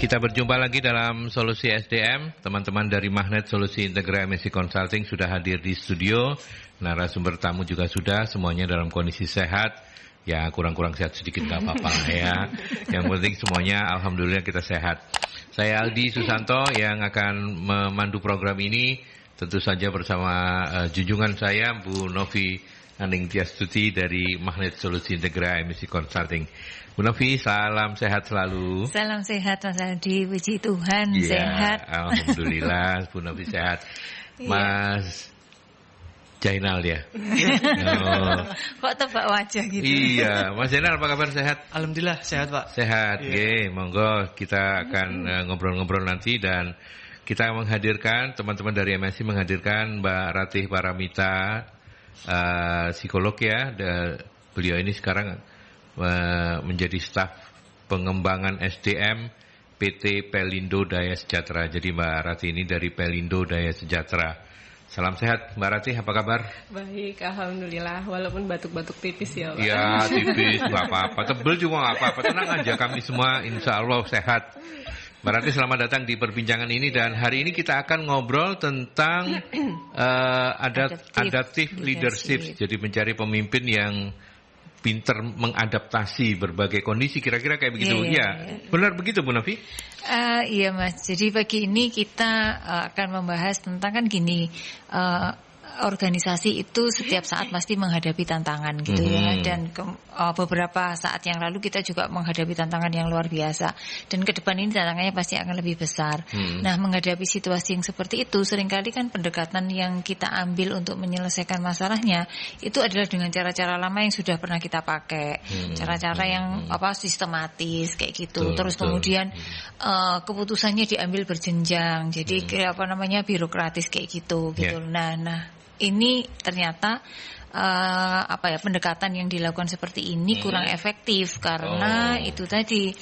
Kita berjumpa lagi dalam Solusi SDM. Teman-teman dari Magnet Solusi Integra MSC Consulting sudah hadir di studio. Narasumber tamu juga sudah, semuanya dalam kondisi sehat. Ya kurang-kurang sehat sedikit gak apa-apa ya. Yang penting semuanya alhamdulillah kita sehat. Saya Aldi Susanto yang akan memandu program ini. Tentu saja bersama junjungan saya Bu Novi Aningtyas-Tuti dari Magnet Solusi Integra MSC Consulting. Bu Novi, salam sehat selalu. Salam sehat Mas Aldi, puji Tuhan ya, sehat. Alhamdulillah Bu Novi sehat. Mas Jainal ya. Kok tebak wajah gitu? Iya, Mas Jainal apa kabar, sehat? Alhamdulillah sehat Pak. Sehat, monggo kita akan ngobrol-ngobrol nanti dan kita menghadirkan teman-teman dari MSC menghadirkan Mbak Ratih Paramita, psikolog ya. Beliau ini sekarang menjadi staf pengembangan SDM PT Pelindo Daya Sejahtera. Jadi Mbak Ratih ini dari Pelindo Daya Sejahtera. Salam sehat Mbak Ratih, apa kabar? Baik, alhamdulillah. Walaupun batuk-batuk tipis ya Pak. Ya tipis, nggak apa-apa. Tebel juga nggak apa-apa. Tenang aja, kami semua insya Allah sehat. Mbak Ratih, selamat datang di perbincangan ini. Dan hari ini kita akan ngobrol tentang adaptive leadership. Jadi mencari pemimpin yang pinter mengadaptasi berbagai kondisi, kira-kira kayak begitu. Iya. Benar begitu Bu Novi? Iya Mas, jadi pagi ini kita akan membahas tentang kan gini, organisasi itu setiap saat pasti menghadapi tantangan gitu ya. Dan beberapa saat yang lalu kita juga menghadapi tantangan yang luar biasa. Dan ke depan ini tantangannya pasti akan lebih besar. Nah, menghadapi situasi yang seperti itu seringkali kan pendekatan yang kita ambil untuk menyelesaikan masalahnya itu adalah dengan cara-cara lama yang sudah pernah kita pakai. Cara-cara yang sistematis kayak gitu. Terus kemudian keputusannya diambil berjenjang. Jadi birokratis kayak gitu gitu. Nah, ini ternyata pendekatan yang dilakukan seperti ini kurang efektif karena itu tadi.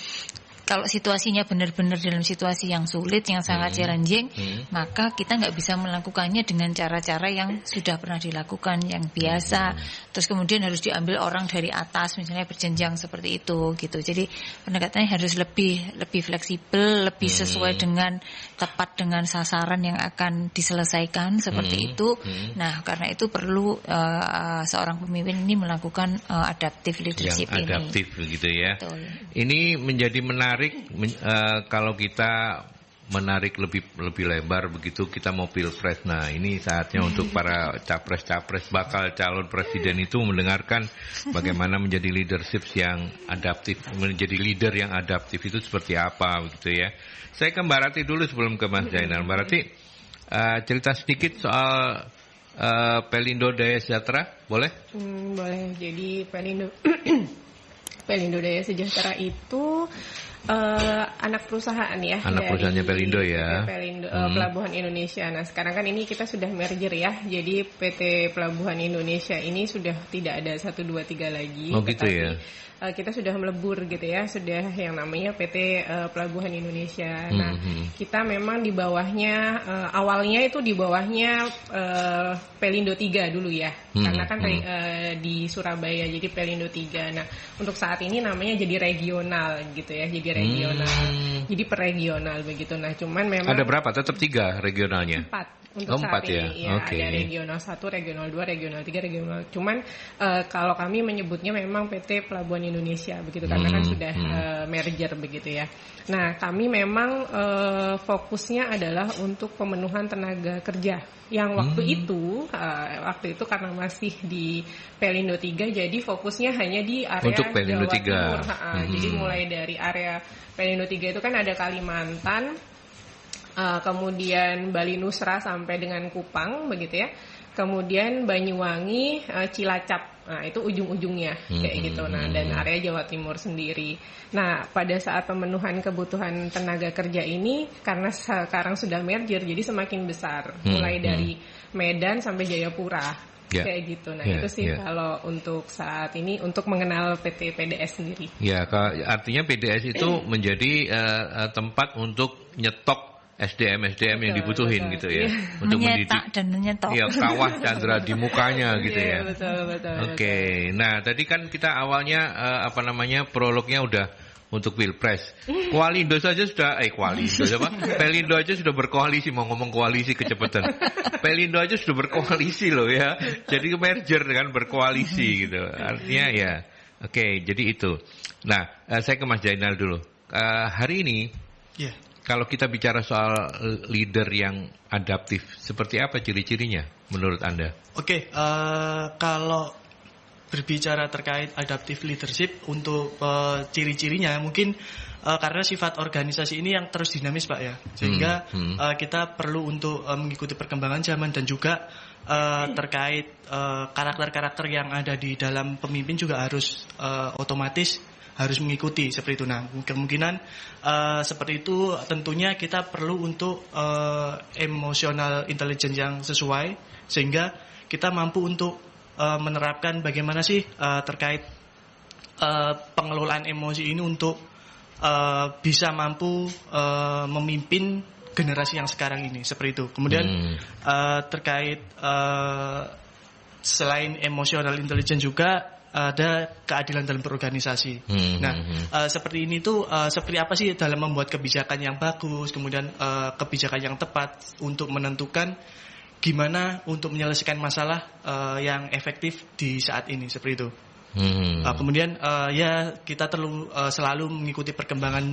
Kalau situasinya benar-benar dalam situasi yang sulit, yang sangat challenging, maka kita nggak bisa melakukannya dengan cara-cara yang sudah pernah dilakukan, yang biasa. Terus kemudian harus diambil orang dari atas, misalnya berjenjang seperti itu, gitu. Jadi pendekatannya harus lebih fleksibel, lebih sesuai dengan tepat dengan sasaran yang akan diselesaikan seperti itu. Nah, karena itu perlu seorang pemimpin ini melakukan adaptive leadership yang adaptif begitu ya. Betul. Ini menjadi menarik kalau kita menarik lebih lebar begitu, kita mau pilpres. Nah, ini saatnya untuk para capres-capres bakal calon presiden itu mendengarkan bagaimana menjadi leadership yang adaptif, menjadi leader yang adaptif itu seperti apa begitu ya. Saya ke Mbak Ratih dulu sebelum ke Mas Jainal. Mbak Ratih, cerita sedikit soal Pelindo Daya Sejahtera, boleh? Boleh. Jadi Pelindo Daya Sejahtera itu anak perusahaan ya. Anak perusahaannya Pelindo ya. Pelindo, Pelabuhan Indonesia. Nah, sekarang kan ini kita sudah merger ya. Jadi PT Pelabuhan Indonesia ini sudah tidak ada 1, 2, 3 lagi. Oh gitu ya. Kita sudah melebur gitu ya, sudah yang namanya PT Pelabuhan Indonesia. Nah, kita memang di bawahnya, awalnya itu di bawahnya Pelindo 3 dulu ya, karena kan di Surabaya, jadi Pelindo 3. Nah, untuk saat ini namanya jadi regional gitu ya, jadi regional, jadi per regional begitu. Nah, cuman memang ada berapa? Tetap 3 regionalnya? 4. Untuk saat ini ya, ada regional 1, regional 2, regional 3, regional. Cuman kalau kami menyebutnya memang PT Pelabuhan Indonesia begitu, karena kan sudah merger begitu ya. Nah, kami memang fokusnya adalah untuk pemenuhan tenaga kerja yang waktu itu karena masih di Pelindo 3, jadi fokusnya hanya di area untuk Pelindo Jawa 3. Timur. Jadi mulai dari area Pelindo 3 itu kan ada Kalimantan, kemudian Bali Nusra sampai dengan Kupang begitu ya, kemudian Banyuwangi, Cilacap, nah itu ujung-ujungnya kayak gitu. Nah, dan area Jawa Timur sendiri. Nah, pada saat pemenuhan kebutuhan tenaga kerja ini karena sekarang sudah merger jadi semakin besar, mulai dari Medan sampai Jayapura kayak gitu. Nah, itu sih kalau untuk saat ini untuk mengenal PT PDS sendiri. Ya, artinya PDS itu menjadi tempat untuk nyetok SDM yang dibutuhin gitu ya, untuk mendidik dan menyetok. Iya, kawah Chandra di mukanya gitu ya. Betul. Oke. Nah, tadi kan kita awalnya prolognya udah untuk Pilpres. Kualindo saja sudah Pelindo aja sudah berkoalisi, mau ngomong koalisi kecepatan. Pelindo aja sudah berkoalisi loh ya. Jadi merger kan, berkoalisi gitu. Artinya ya. Oke, jadi itu. Nah, saya ke Mas Jainal dulu. Hari ini kalau kita bicara soal leader yang adaptif, seperti apa ciri-cirinya menurut Anda? Oke, kalau berbicara terkait adaptive leadership untuk ciri-cirinya mungkin karena sifat organisasi ini yang terus dinamis Pak ya, sehingga kita perlu untuk mengikuti perkembangan zaman dan juga terkait karakter-karakter yang ada di dalam pemimpin juga harus otomatis harus mengikuti seperti itu. Nah, kemungkinan seperti itu tentunya kita perlu untuk emotional intelligence yang sesuai sehingga kita mampu untuk menerapkan bagaimana sih terkait pengelolaan emosi ini untuk bisa mampu memimpin generasi yang sekarang ini seperti itu. Kemudian terkait selain emotional intelligence juga ada keadilan dalam berorganisasi. Seperti ini tuh seperti apa sih dalam membuat kebijakan yang bagus, kemudian kebijakan yang tepat untuk menentukan gimana untuk menyelesaikan masalah yang efektif di saat ini seperti itu. Kemudian ya kita selalu mengikuti perkembangan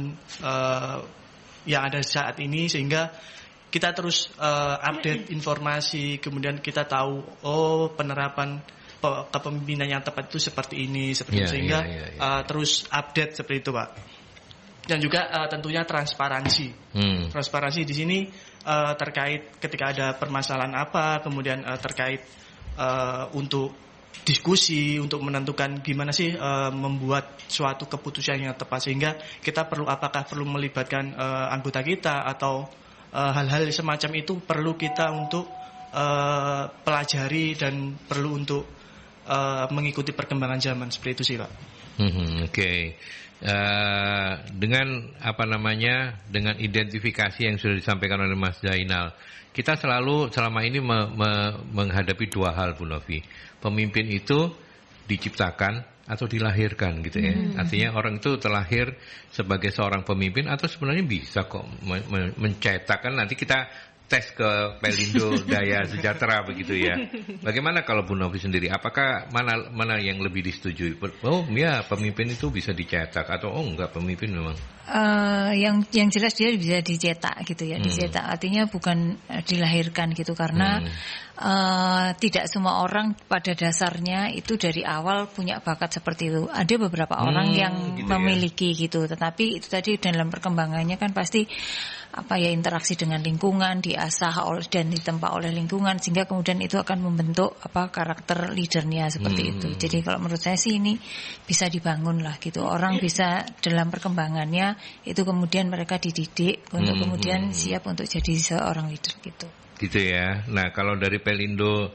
yang ada saat ini sehingga kita terus update informasi, kemudian kita tahu penerapan kepemimpinan yang tepat itu seperti ini sehingga terus update seperti itu Pak. Dan juga tentunya transparansi. Transparansi di sini terkait ketika ada permasalahan apa, kemudian terkait untuk diskusi untuk menentukan gimana sih membuat suatu keputusan yang tepat sehingga kita apakah perlu melibatkan anggota kita atau hal-hal semacam itu perlu kita untuk pelajari dan perlu untuk mengikuti perkembangan zaman seperti itu sih Pak. Oke. Dengan dengan identifikasi yang sudah disampaikan oleh Mas Jainal, kita selalu selama ini menghadapi dua hal Bu Novi. Pemimpin itu diciptakan atau dilahirkan gitu ya. Artinya orang itu terlahir sebagai seorang pemimpin atau sebenarnya bisa kok mencetakkan. Nanti kita tes ke Pelindo Daya Sejahtera begitu ya. Bagaimana kalau Bu Novi sendiri? Apakah mana yang lebih disetujui? Oh ya, pemimpin itu bisa dicetak atau enggak, pemimpin memang? Yang jelas dia bisa dicetak gitu ya, dicetak. Artinya bukan dilahirkan gitu karena tidak semua orang pada dasarnya itu dari awal punya bakat seperti itu. Ada beberapa orang yang gitu memiliki gitu, tetapi itu tadi dalam perkembangannya kan pasti interaksi dengan lingkungan, diasah dan ditempa oleh lingkungan sehingga kemudian itu akan membentuk karakter leadernya seperti itu. Jadi kalau menurut saya sih ini bisa dibangun lah gitu. Orang bisa dalam perkembangannya itu kemudian mereka dididik untuk kemudian siap untuk jadi seorang leader gitu. Gitu ya. Nah, kalau dari Pelindo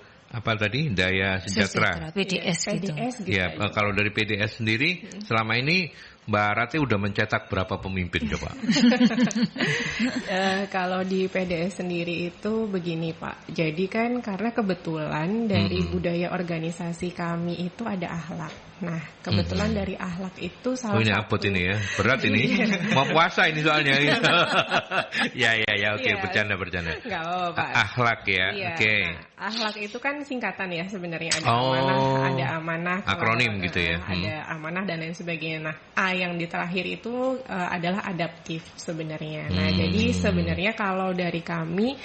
Daya Sejahtera. PDS gitu. Ya, kalau dari PDS sendiri selama ini Mbak Rati udah mencetak berapa pemimpin coba? Kalau di PDS sendiri itu begini Pak. Jadi kan karena kebetulan dari budaya organisasi kami itu ada akhlak. Nah, kebetulan dari akhlak itu salah ini satu. apot ini ya, berat ini. Mau puasa ini soalnya. Ya, oke, bercanda. Nggak apa-apa Pak. Akhlak ya, oke. Nah, akhlak itu kan singkatan ya sebenarnya, ada amanah, akronim gitu ya. Ada amanah dan lain sebagainya. Nah, A yang di terakhir itu adalah adaptif sebenarnya. Nah, jadi sebenarnya kalau dari kami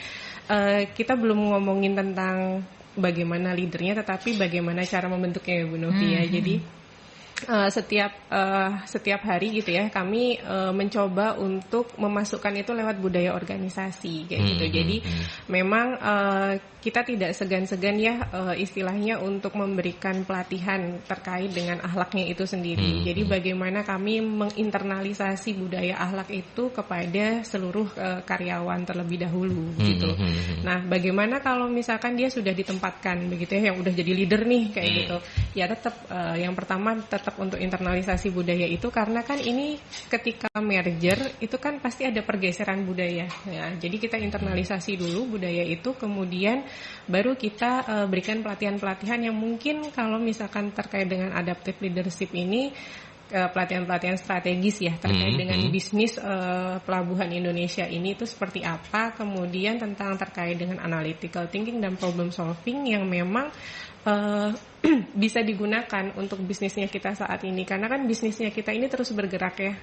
kita belum ngomongin tentang bagaimana leadernya, tetapi bagaimana cara membentuknya Bu Novi ya. Jadi setiap hari gitu ya kami mencoba untuk memasukkan itu lewat budaya organisasi kayak gitu. Jadi memang kita tidak segan-segan ya istilahnya untuk memberikan pelatihan terkait dengan akhlaknya itu sendiri. Jadi bagaimana kami menginternalisasi budaya akhlak itu kepada seluruh karyawan terlebih dahulu gitu. Nah, bagaimana kalau misalkan dia sudah ditempatkan begitu ya, yang udah jadi leader nih kayak gitu. Ya tetap yang pertama tetap untuk internalisasi budaya itu karena kan ini ketika merger itu kan pasti ada pergeseran budaya. Ya, jadi kita internalisasi dulu budaya itu, kemudian baru kita berikan pelatihan-pelatihan yang mungkin kalau misalkan terkait dengan adaptive leadership ini pelatihan-pelatihan strategis ya terkait dengan bisnis pelabuhan Indonesia ini itu seperti apa, kemudian tentang terkait dengan analytical thinking dan problem solving yang memang bisa digunakan untuk bisnisnya kita saat ini, karena kan bisnisnya kita ini terus bergerak ya,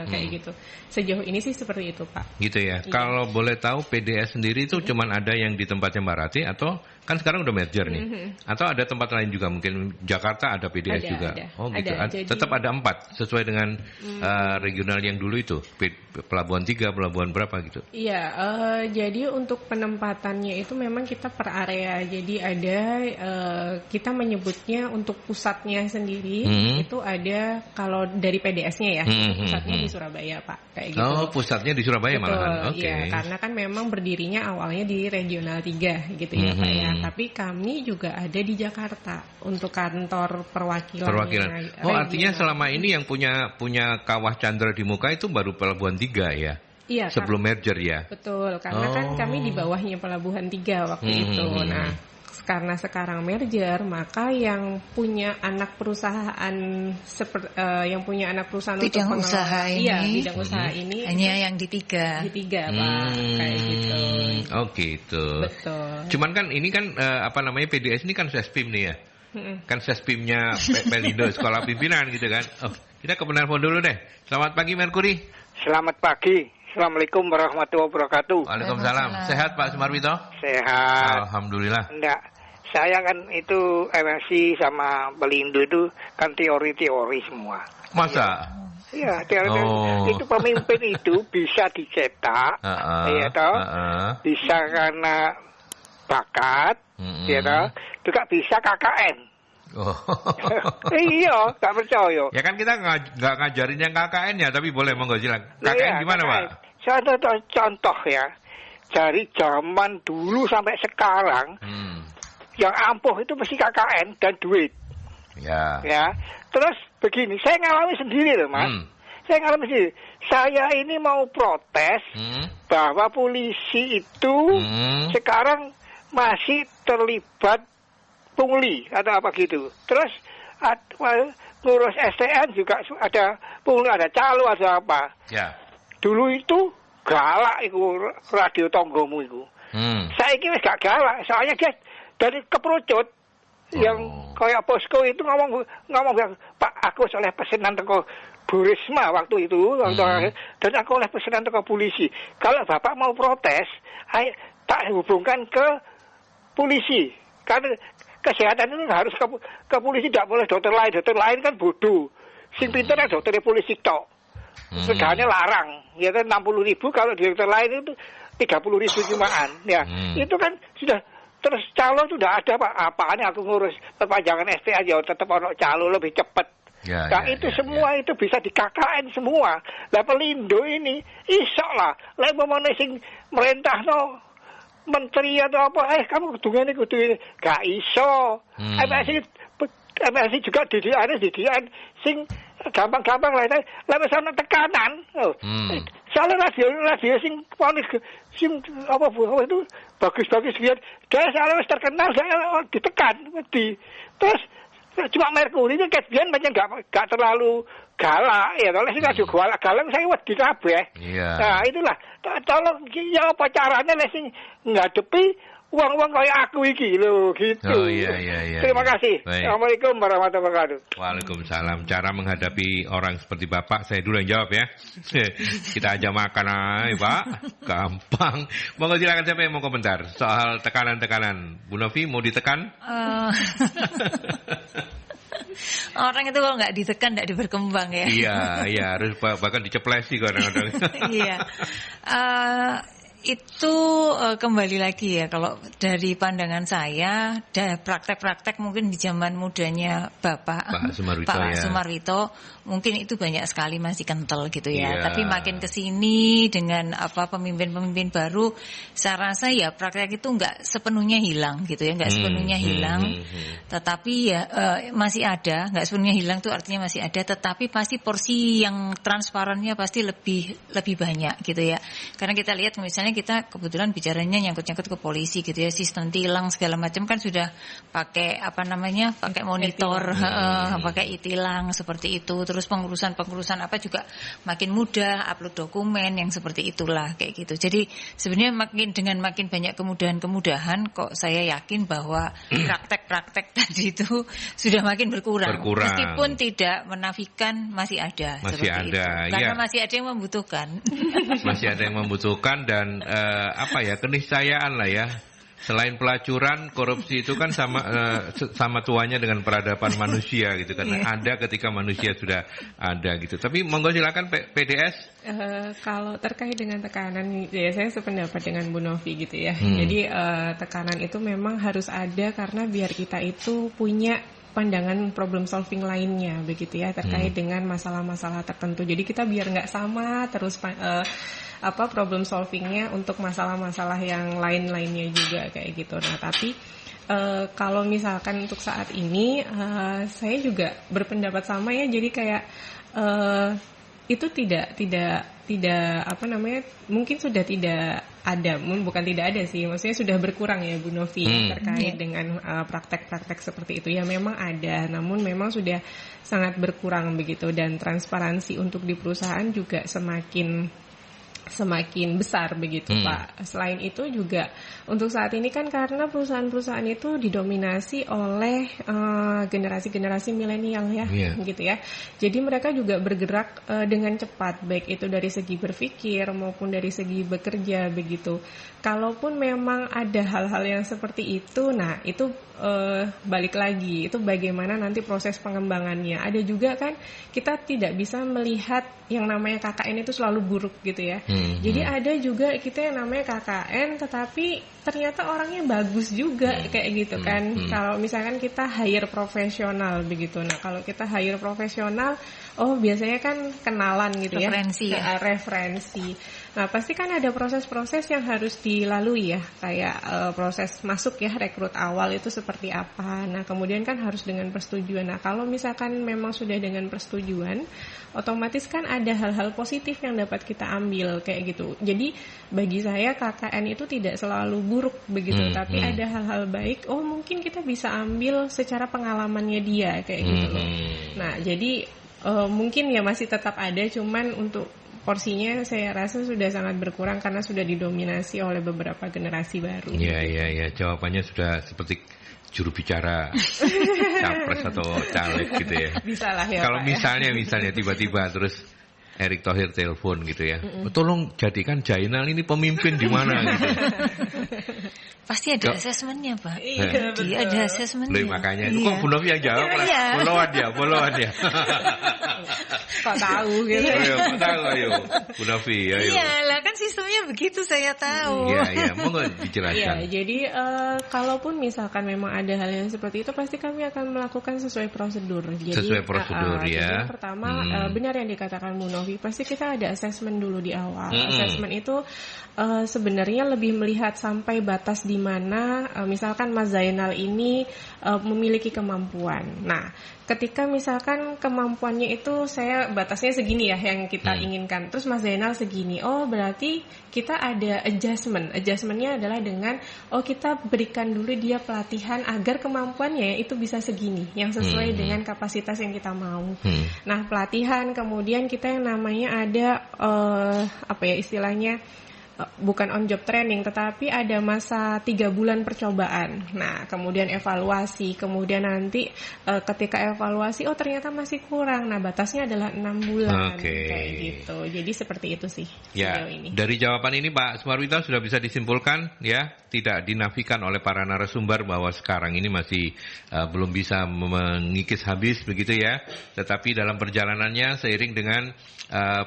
kayak gitu. Sejauh ini sih seperti itu Pak. Gitu ya. Iya. Kalau boleh tahu PDS sendiri itu cuman ada yang di tempatnya Mbak Rati atau kan sekarang udah merger nih, atau ada tempat lain juga, mungkin Jakarta ada PDS juga. Oh gitu. Jadi, tetap ada 4 sesuai dengan regional yang dulu itu, pelabuhan 3, pelabuhan berapa gitu. Iya, jadi untuk penempatannya itu memang kita per area. Jadi ada kita menyebutnya untuk pusatnya sendiri itu ada, kalau dari PDS-nya ya, pusatnya di Surabaya Pak, kayak gitu. Oh, pusatnya di Surabaya. Betul, malahan. Oke. Iya, karena kan memang berdirinya awalnya di regional 3 gitu ya Pak ya. Tapi kami juga ada di Jakarta untuk kantor perwakilan. Oh, artinya selama ini yang punya kawah Chandra di muka itu baru pelabuhan 3 ya? Iya. Sebelum merger ya? Betul, karena kan kami di bawahnya pelabuhan 3 waktu itu. Nah, karena sekarang merger, maka yang punya anak perusahaan yang punya anak perusahaan bidang untuk usaha ini, iya, bidang usaha ini hanya yang di 3 Pak, kayak gitu. Oh gitu. Betul. Cuman kan ini kan PDS ini kan Sespim nih ya. Kan Sespimnya Pelindo, sekolah pimpinan gitu kan. Oh, kita ke penelpon dulu deh. Selamat pagi Merkuri. Selamat pagi. Assalamualaikum warahmatullahi wabarakatuh. Waalaikumsalam. Sehat Pak Sumarwito? Sehat. Alhamdulillah. Enggak. Saya kan itu MSc sama Pelindo itu kan teori-teori semua. Masa? Iya, teori. Itu pemimpin itu bisa dicetak, ya toh. Bisa karena bakat, ya toh. Juga bisa KKN. Oh. Iya, gak percaya. Ya kan kita nggak ngajarin yang KKN ya, tapi boleh monggo silakan. KKN gimana Pak? Contoh ya, dari zaman dulu sampai sekarang, yang ampuh itu mesti KKN dan duit. Ya. Terus begini, saya ngalami sendiri loh Mas. Saya ngalami sendiri. Saya ini mau protes bahwa polisi itu sekarang masih terlibat pungli atau apa gitu. Terus ngurus STN juga ada pungli, ada calo atau apa. Ya. Dulu itu galak itu radio tonggomu itu. Saya kira gak galak, soalnya dia dari keperucut yang kayak posko itu ngomong Pak, aku oleh pesanan teko Bu Risma waktu itu, dan aku oleh pesanan teko polisi. Kalau Bapak mau protes, ayo tak hubungkan ke polisi. Karena kesehatan itu harus ke polisi, tidak boleh dokter lain kan bodoh. Sing pinter kan dokter polisi tok. Regane larang, ya kan 60.000, kalau dokter lain itu 30.000 cumaan. Ya, itu kan sudah. Terus calo itu udah ada Pak. Apaan aku ngurus perpanjangan ST aja tetap ono calo lebih cepat. Semua itu bisa di KKN semua. Lah Pelindo ini iso lah. Lah momone sing merintahno menteri atau apa, kamu kudu ngene gak iso. MSc juga didikan sing gampang-gampang lah wis ana tekanan. Soalnya radio sing apa itu bagus-bagus biar dia soalnya wis terkenal, saya ditekan terus cuma Merkuri itu biyen banyak gak terlalu galak ya, kalau sing radio galak saya wedi kabeh. Nah itulah, tolong ya apa caranya lah sing ngadepi uang-uang kayak aku iki lho gitu. Oh iya. Terima kasih. Baik. Assalamualaikum warahmatullahi wabarakatuh. Waalaikumsalam. Cara menghadapi orang seperti Bapak, saya dulu yang jawab ya. Kita aja makan aja Pak. Gampang. Monggo silakan, siapa yang mau komentar soal tekanan-tekanan. Bu Novi mau ditekan? Orang itu kalau nggak ditekan nggak berkembang ya. Iya harus bahkan diceplesi kadang-kadang. Iya. Itu kembali lagi ya, kalau dari pandangan saya, praktek-praktek mungkin di zaman mudanya Pak Sumarwito, mungkin itu banyak sekali masih kental gitu ya. Tapi makin kesini dengan pemimpin-pemimpin baru, saya rasa ya praktek itu nggak sepenuhnya hilang gitu ya, nggak sepenuhnya hilang. Tetapi ya masih ada, nggak sepenuhnya hilang tuh artinya masih ada, tetapi pasti porsi yang transparannya pasti lebih banyak gitu ya. Karena kita lihat misalnya misalnya kita kebetulan bicaranya nyangkut-nyangkut ke polisi gitu ya, sistem tilang segala macam kan sudah pakai pakai monitor, pakai e-tilang seperti itu. Terus pengurusan apa juga makin mudah, upload dokumen yang seperti itulah kayak gitu. Jadi sebenarnya dengan makin banyak kemudahan kok saya yakin bahwa praktek-praktek tadi itu sudah makin berkurang. Meskipun tidak menafikan masih ada. Masih ada. Itu. Karena masih ada yang membutuhkan. Masih ada yang membutuhkan dan keniscayaan lah ya. Selain pelacuran, korupsi itu kan sama tuanya dengan peradaban manusia gitu kan. Ada ketika manusia sudah ada gitu. Tapi monggo silakan PDS. Kalau terkait dengan tekanan, ya saya sependapat dengan Bu Novi gitu ya. Jadi tekanan itu memang harus ada karena biar kita itu punya pandangan problem solving lainnya begitu ya terkait dengan masalah-masalah tertentu. Jadi kita biar nggak sama terus problem solvingnya untuk masalah-masalah yang lain-lainnya juga kayak gitu. Nah tapi kalau misalkan untuk saat ini saya juga berpendapat sama ya. Jadi kayak itu tidak mungkin sudah tidak ada, bukan tidak ada sih, maksudnya sudah berkurang ya Bu Novi terkait dengan praktek-praktek seperti itu ya, memang ada, namun memang sudah sangat berkurang begitu, dan transparansi untuk di perusahaan juga semakin besar begitu Pak. Selain itu juga untuk saat ini kan karena perusahaan-perusahaan itu didominasi oleh generasi-generasi milenial ya, gitu ya. Jadi mereka juga bergerak dengan cepat, baik itu dari segi berpikir maupun dari segi bekerja begitu. Kalaupun memang ada hal-hal yang seperti itu, nah itu balik lagi, itu bagaimana nanti proses pengembangannya. Ada juga kan kita tidak bisa melihat yang namanya KKN itu selalu buruk gitu ya. Jadi ada juga kita yang namanya KKN tetapi ternyata orangnya bagus juga kayak gitu kan. Kalau misalkan kita hire profesional begitu. Nah, kalau kita hire profesional, biasanya kan kenalan gitu referensi ya. Referensi. Nah, pasti kan ada proses-proses yang harus dilalui ya, kayak proses masuk ya, rekrut awal itu seperti apa. Nah, kemudian kan harus dengan persetujuan. Nah, kalau misalkan memang sudah dengan persetujuan, otomatis kan ada hal-hal positif yang dapat kita ambil kayak gitu. Jadi, bagi saya KKN itu tidak selalu buruk begitu, tapi ada hal-hal baik. Mungkin kita bisa ambil secara pengalamannya dia kayak gitu loh. Nah, jadi mungkin ya masih tetap ada, cuman untuk porsinya saya rasa sudah sangat berkurang karena sudah didominasi oleh beberapa generasi baru. Iya. Jawabannya sudah seperti juru bicara capres atau caleg gitu ya. Bisa lah ya. Kalau misalnya tiba-tiba terus Erick Thohir telepon gitu ya. Tolong jadikan Jainal ini pemimpin di mana gitu. Pasti ada asesmennya Pak. Iya, dia ada asesmennya. Makanya itu kok Bu Novi yang jawab lah. Boloan dia. Kok tahu gitu. Kok tahu ayo. Bu Novi ayo. Iya, lah kan sistemnya begitu saya tahu. Iya, monggo dijelaskan. Iya, jadi kalaupun misalkan memang ada hal yang seperti itu pasti kami akan melakukan sesuai prosedur. Jadi, sesuai prosedur ya. Jadi pertama benar yang dikatakan Bu Novi, pasti kita ada assessment dulu di awal. Assessment itu sebenarnya lebih melihat sampai batas di mana misalkan Mas Zainal ini memiliki kemampuan. Nah, ketika misalkan kemampuannya itu saya batasnya segini ya yang kita inginkan, terus Mas Zainal segini, berarti kita ada adjustment. Adjustmentnya adalah dengan kita berikan dulu dia pelatihan agar kemampuannya itu bisa segini, yang sesuai dengan kapasitas yang kita mau. Nah, pelatihan kemudian kita yang namanya ada istilahnya bukan on job training, tetapi ada masa 3 bulan percobaan. Nah, kemudian evaluasi, kemudian nanti ketika evaluasi, ternyata masih kurang. Nah, batasnya adalah 6 bulan kayak gitu. Jadi seperti itu sih ya, sejauh ini. Dari jawaban ini Pak Sumarwito sudah bisa disimpulkan ya, tidak dinafikan oleh para narasumber bahwa sekarang ini masih belum bisa mengikis habis begitu ya. Tetapi dalam perjalanannya seiring dengan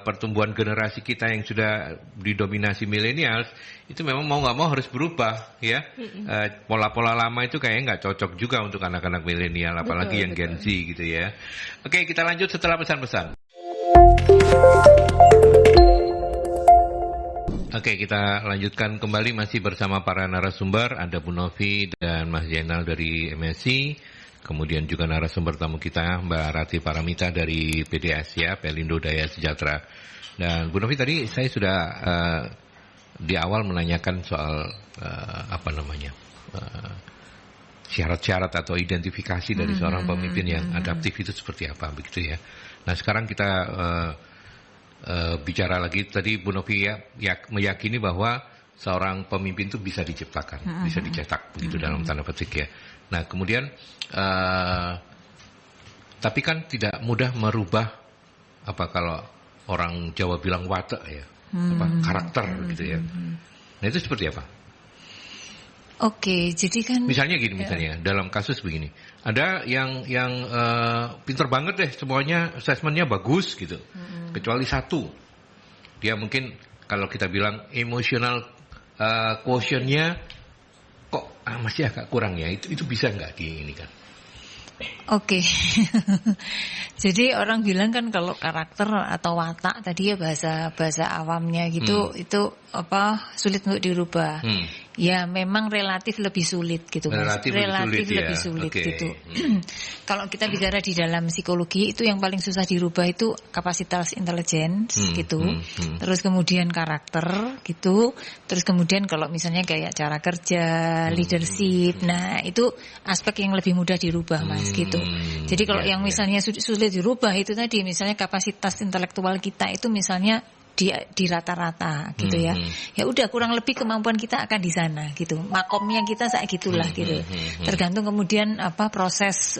pertumbuhan generasi kita yang sudah didominasi millennials, itu memang mau nggak mau harus berubah ya. Pola-pola lama itu kayaknya nggak cocok juga untuk anak-anak milenial, apalagi yang Gen Z gitu ya. Oke, kita lanjut setelah pesan-pesan. Oke, kita lanjutkan kembali masih bersama para narasumber. Ada Bu Novi dan Mas Zainal dari MSI. Kemudian juga narasumber tamu kita Mbak Rati Paramita dari PDS ya, Pelindo Daya Sejahtera. Dan Bu Novi tadi saya sudah di awal menanyakan soal syarat-syarat atau identifikasi dari seorang pemimpin yang adaptif itu seperti apa, begitu ya. Nah sekarang kita bicara lagi, tadi Bu Novi meyakini bahwa seorang pemimpin itu bisa diciptakan, bisa dicetak, begitu dalam tanda petik ya. Nah kemudian, tapi kan tidak mudah merubah, kalau orang Jawa bilang watak ya, karakter gitu ya. Nah itu seperti apa? Oke, jadi kan misalnya gini, dalam kasus begini, ada yang pinter banget deh, semuanya assessmentnya bagus gitu, kecuali satu, dia mungkin kalau kita bilang emotional quotient-nya kok masih agak kurang ya, itu bisa nggak di ini kan? Oke. Jadi orang bilang kan kalau karakter atau watak tadi ya bahasa awamnya gitu, itu sulit untuk dirubah. Ya memang relatif lebih sulit gitu Mas. Relatif lebih sulit gitu. Kalau kita bicara di dalam psikologi itu yang paling susah dirubah itu kapasitas intelligence gitu. Terus kemudian karakter gitu. Terus kemudian kalau misalnya kayak cara kerja, leadership. Nah, itu aspek yang lebih mudah dirubah Mas gitu. Jadi kalau yang misalnya sulit dirubah itu tadi misalnya kapasitas intelektual kita itu misalnya di rata-rata gitu ya. Ya udah kurang lebih kemampuan kita akan di sana gitu. Makomnya kita saat gitulah gitu. Tergantung kemudian proses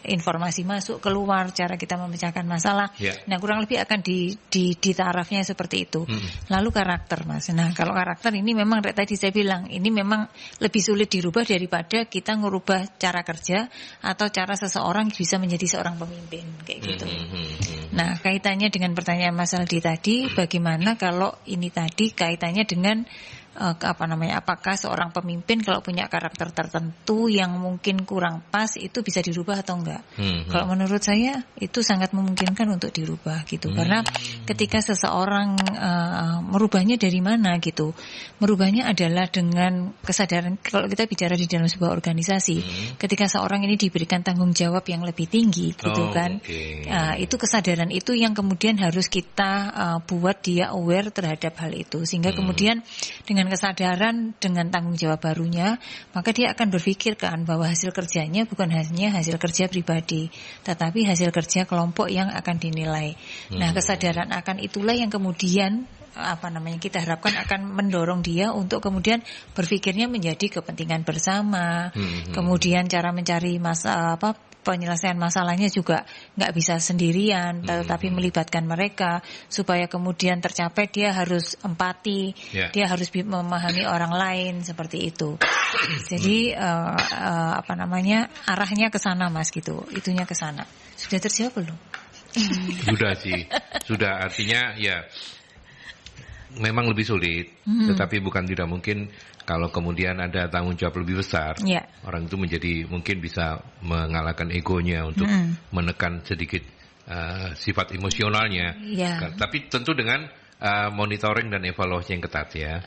informasi masuk keluar, cara kita memecahkan masalah. Nah, kurang lebih akan di tarafnya seperti itu. Lalu karakter Mas. Nah, kalau karakter ini memang tadi saya bilang ini memang lebih sulit dirubah daripada kita ngerubah cara kerja atau cara seseorang bisa menjadi seorang pemimpin kayak gitu. Nah, kaitannya dengan pertanyaan Mas Aldi tadi, bagaimana kalau ini tadi kaitannya dengan apakah seorang pemimpin kalau punya karakter tertentu yang mungkin kurang pas itu bisa dirubah atau enggak? Kalau menurut saya itu sangat memungkinkan untuk dirubah gitu. Karena ketika seseorang merubahnya dari mana gitu? Merubahnya adalah dengan kesadaran. Kalau kita bicara di dalam sebuah organisasi, ketika seorang ini diberikan tanggung jawab yang lebih tinggi gitu kan. Itu kesadaran itu yang kemudian harus kita buat dia aware terhadap hal itu, sehingga kemudian dengan kesadaran dengan tanggung jawab barunya, maka dia akan berpikirkan bahwa hasil kerjanya bukan hanya hasil kerja pribadi, tetapi hasil kerja kelompok yang akan dinilai. Nah, kesadaran akan itulah yang kemudian kita harapkan akan mendorong dia untuk kemudian berpikirnya menjadi kepentingan bersama. Kemudian cara mencari penyelesaian masalahnya juga nggak bisa sendirian, tetapi melibatkan mereka supaya kemudian tercapai. Dia harus empati, dia harus memahami orang lain seperti itu. Jadi arahnya ke sana Mas gitu, itunya ke sana. Sudah terjawab belum? Sudah sih, sudah, artinya ya memang lebih sulit, tetapi bukan tidak mungkin. Kalau kemudian ada tanggung jawab lebih besar, orang itu mungkin bisa mengalahkan egonya untuk menekan sedikit sifat emosionalnya. Tapi tentu dengan monitoring dan evaluasi yang ketat ya.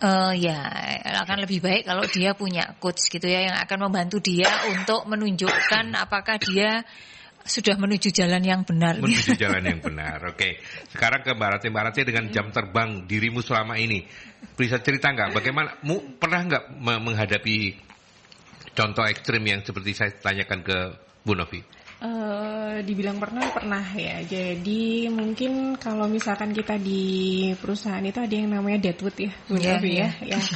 Akan lebih baik kalau dia punya coach gitu ya, yang akan membantu dia untuk menunjukkan apakah dia sudah menuju jalan yang benar. Menuju jalan yang benar. Oke. Sekarang ke Mbak Rati dengan jam terbang dirimu selama ini. Bisa cerita nggak bagaimana? Pernah nggak menghadapi contoh ekstrim yang seperti saya tanyakan ke Bu Novi? Dibilang pernah ya. Jadi mungkin kalau misalkan kita di perusahaan itu ada yang namanya deadwood ya, Bu Novi ya. Yang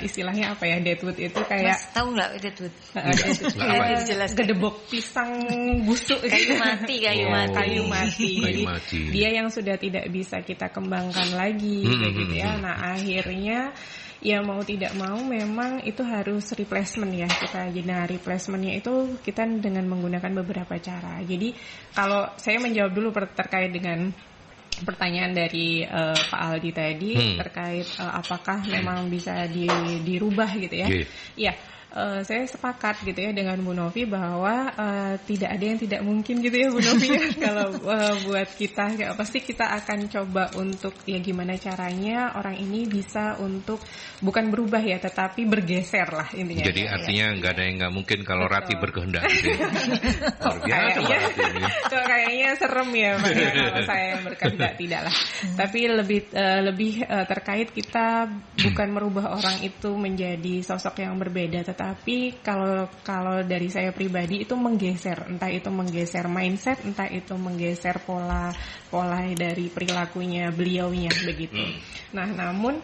istilahnya apa ya, deadwood itu kayak Mas, tahu nggak deadwood? Jelas gedebok pisang busuk, kayu mati. Jadi dia yang sudah tidak bisa kita kembangkan lagi, gitu ya. Nah akhirnya ya mau tidak mau memang itu harus replacement ya kita. Nah replacementnya itu kita dengan menggunakan beberapa cara. Jadi kalau saya menjawab dulu terkait dengan pertanyaan dari Pak Aldi tadi terkait apakah memang bisa dirubah gitu ya. Ya saya sepakat gitu ya dengan Bu Novi bahwa tidak ada yang tidak mungkin gitu ya Bu Novi ya. Kalau buat kita ya, pasti kita akan coba untuk ya gimana caranya orang ini bisa untuk bukan berubah ya, tetapi bergeser lah intinya. Jadi artinya nggak ada yang nggak mungkin kalau Rati berkehendak gitu ya. Luar biasa Rati ini. Kayaknya serem ya Pak ya, kalau saya yang berkehendak tidak lah. Tapi lebih terkait kita bukan merubah orang itu menjadi sosok yang berbeda, tapi kalau dari saya pribadi itu menggeser, entah itu menggeser mindset, entah itu menggeser pola dari perilakunya beliaunya begitu. Nah, namun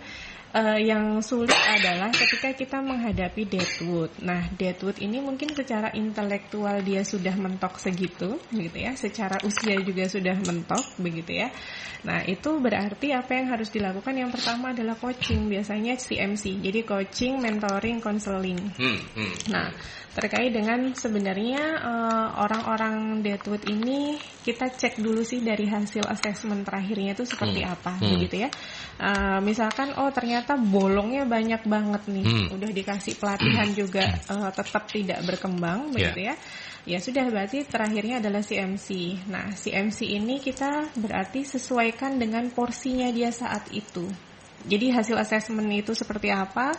yang sulit adalah ketika kita menghadapi Deadwood. Nah, Deadwood ini mungkin secara intelektual dia sudah mentok segitu, begitu ya. Secara usia juga sudah mentok, begitu ya. Nah, itu berarti apa yang harus dilakukan? Yang pertama adalah coaching, biasanya CMC. Jadi coaching, mentoring, counseling. Nah, terkait dengan sebenarnya orang-orang Deadwood ini kita cek dulu sih dari hasil assessment terakhirnya itu seperti apa, begitu ya. Misalkan ternyata bolongnya banyak banget nih, udah dikasih pelatihan juga tetap tidak berkembang, begitu ya. Ya sudah, berarti terakhirnya adalah CMC. Nah, CMC ini kita berarti sesuaikan dengan porsinya dia saat itu. Jadi hasil asesmen itu seperti apa?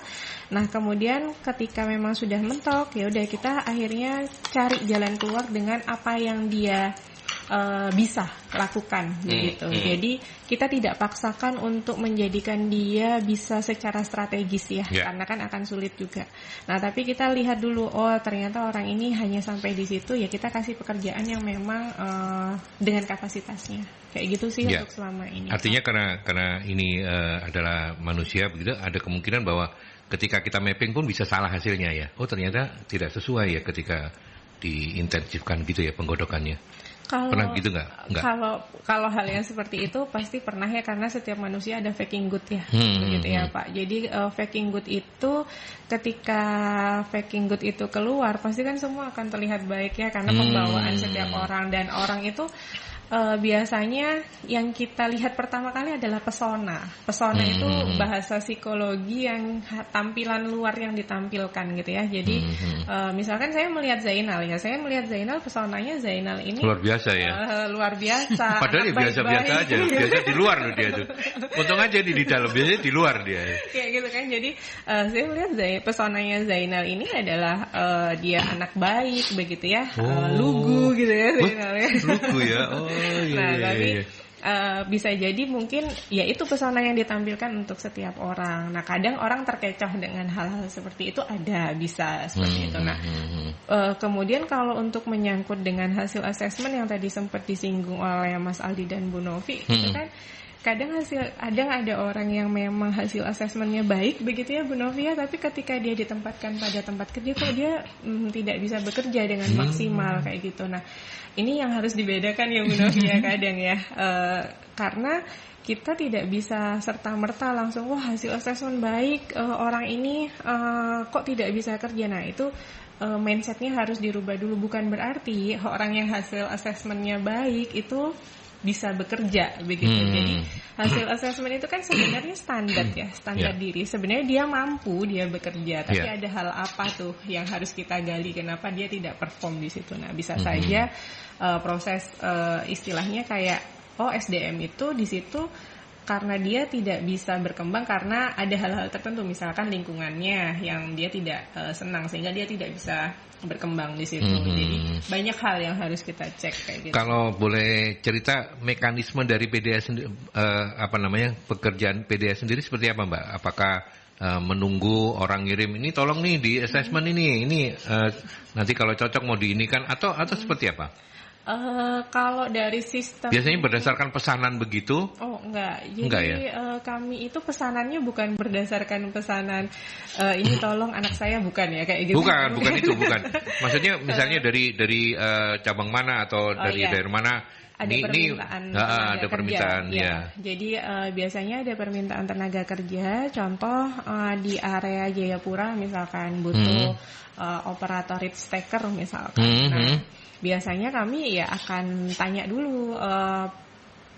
Nah, kemudian ketika memang sudah mentok, ya udah kita akhirnya cari jalan keluar dengan apa yang dia bisa lakukan begitu. Jadi kita tidak paksakan untuk menjadikan dia bisa secara strategis ya, karena kan akan sulit juga. Nah, tapi kita lihat dulu, ternyata orang ini hanya sampai di situ, ya kita kasih pekerjaan yang memang dengan kapasitasnya. Kayak gitu sih untuk selama ini. Artinya karena ini adalah manusia begitu, ada kemungkinan bahwa ketika kita mapping pun bisa salah hasilnya ya. Ternyata tidak sesuai ya ketika diintensifkan gitu ya penggodokannya. Pernah gitu nggak? Kalau hal yang seperti itu pasti pernah ya, karena setiap manusia ada faking good ya, begitu ya Pak. Jadi faking good itu ketika faking good itu keluar pasti kan semua akan terlihat baik ya, karena pembawaan setiap orang, dan orang itu biasanya yang kita lihat pertama kali adalah pesona. Pesona itu bahasa psikologi yang tampilan luar yang ditampilkan gitu ya. Jadi misalkan saya melihat Zainal ya, saya melihat Zainal, pesonanya Zainal ini luar biasa ya. Luar biasa. Padahal biasa-biasa aja. Biasa di luar loh dia tuh. Untung aja di dalam, biasanya di luar dia. Kayak gitu kan. Jadi saya melihat pesonanya Zainal ini adalah dia anak baik begitu ya. Lugu gitu ya Zainal ya. Lugu ya. Tapi bisa jadi mungkin ya itu pesona yang ditampilkan untuk setiap orang. Nah, kadang orang terkecoh dengan hal-hal seperti itu, bisa seperti itu. Nah, kemudian kalau untuk menyangkut dengan hasil asesmen yang tadi sempat disinggung oleh Mas Aldi dan Bu Novi, itu kan kadang ada orang yang memang hasil asesmennya baik begitu ya Bu Novia, tapi ketika dia ditempatkan pada tempat kerja kok dia tidak bisa bekerja dengan maksimal kayak gitu. Nah, ini yang harus dibedakan ya Bu Novia kadang ya, karena kita tidak bisa serta-merta langsung hasil asesmen baik, orang ini kok tidak bisa kerja. Nah, itu mindsetnya harus dirubah dulu. Bukan berarti orang yang hasil asesmennya baik itu bisa bekerja begitu. Jadi hasil asesmen itu kan sebenarnya standar diri. Sebenarnya dia mampu, dia bekerja, tapi ada hal apa tuh yang harus kita gali, kenapa dia tidak perform di situ. Nah, bisa saja proses istilahnya kayak SDM itu di situ karena dia tidak bisa berkembang karena ada hal-hal tertentu, misalkan lingkungannya yang dia tidak senang sehingga dia tidak bisa berkembang di situ. Jadi banyak hal yang harus kita cek kayak gitu. Kalau boleh cerita mekanisme dari PDS pekerjaan PDS sendiri seperti apa Mbak? Apakah menunggu orang ngirim ini tolong nih di assessment ini nanti kalau cocok mau diinikan atau seperti apa? Kalau dari sistem biasanya berdasarkan pesanan begitu? Enggak. Jadi enggak ya? Kami itu pesanannya bukan berdasarkan pesanan ini tolong anak saya, bukan ya kayak gitu. Bukan itu. Maksudnya misalnya dari cabang mana atau dari daerah mana? Ada permintaan ada permintaan ya. Jadi biasanya ada permintaan tenaga kerja. Contoh di area Jayapura misalkan butuh operator read stacker misalkan. Nah, biasanya kami akan tanya dulu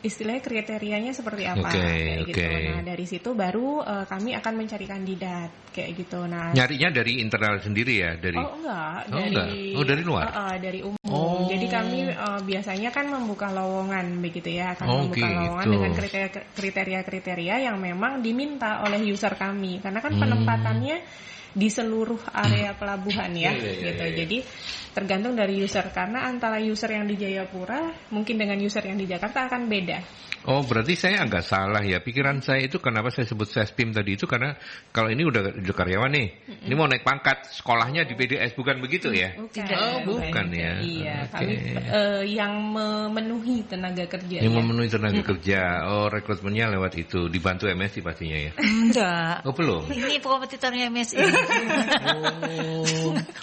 istilahnya kriterianya seperti apa kayak gitu. Nah dari situ baru kami akan mencari kandidat kayak gitu. Nah nyarinya dari internal sendiri ya, dari dari luar, dari umum. Jadi kami biasanya kan membuka lowongan begitu ya, akan membuka lowongan dengan kriteria yang memang diminta oleh user kami, karena kan penempatannya di seluruh area pelabuhan ya, gitu. Jadi tergantung dari user, karena antara user yang di Jayapura mungkin dengan user yang di Jakarta akan beda. Oh, berarti saya agak salah ya. Pikiran saya itu kenapa saya sebut Sespim tadi itu karena kalau ini udah karyawan nih, ini mau naik pangkat, sekolahnya di PDS, bukan begitu ya? Bukan ya. Iya, kami yang memenuhi tenaga kerja. Yang memenuhi tenaga kerja. Oh, rekrutmennya lewat itu, dibantu MSI pastinya ya? Enggak. Oh, belum. Ini kompetitornya MSI.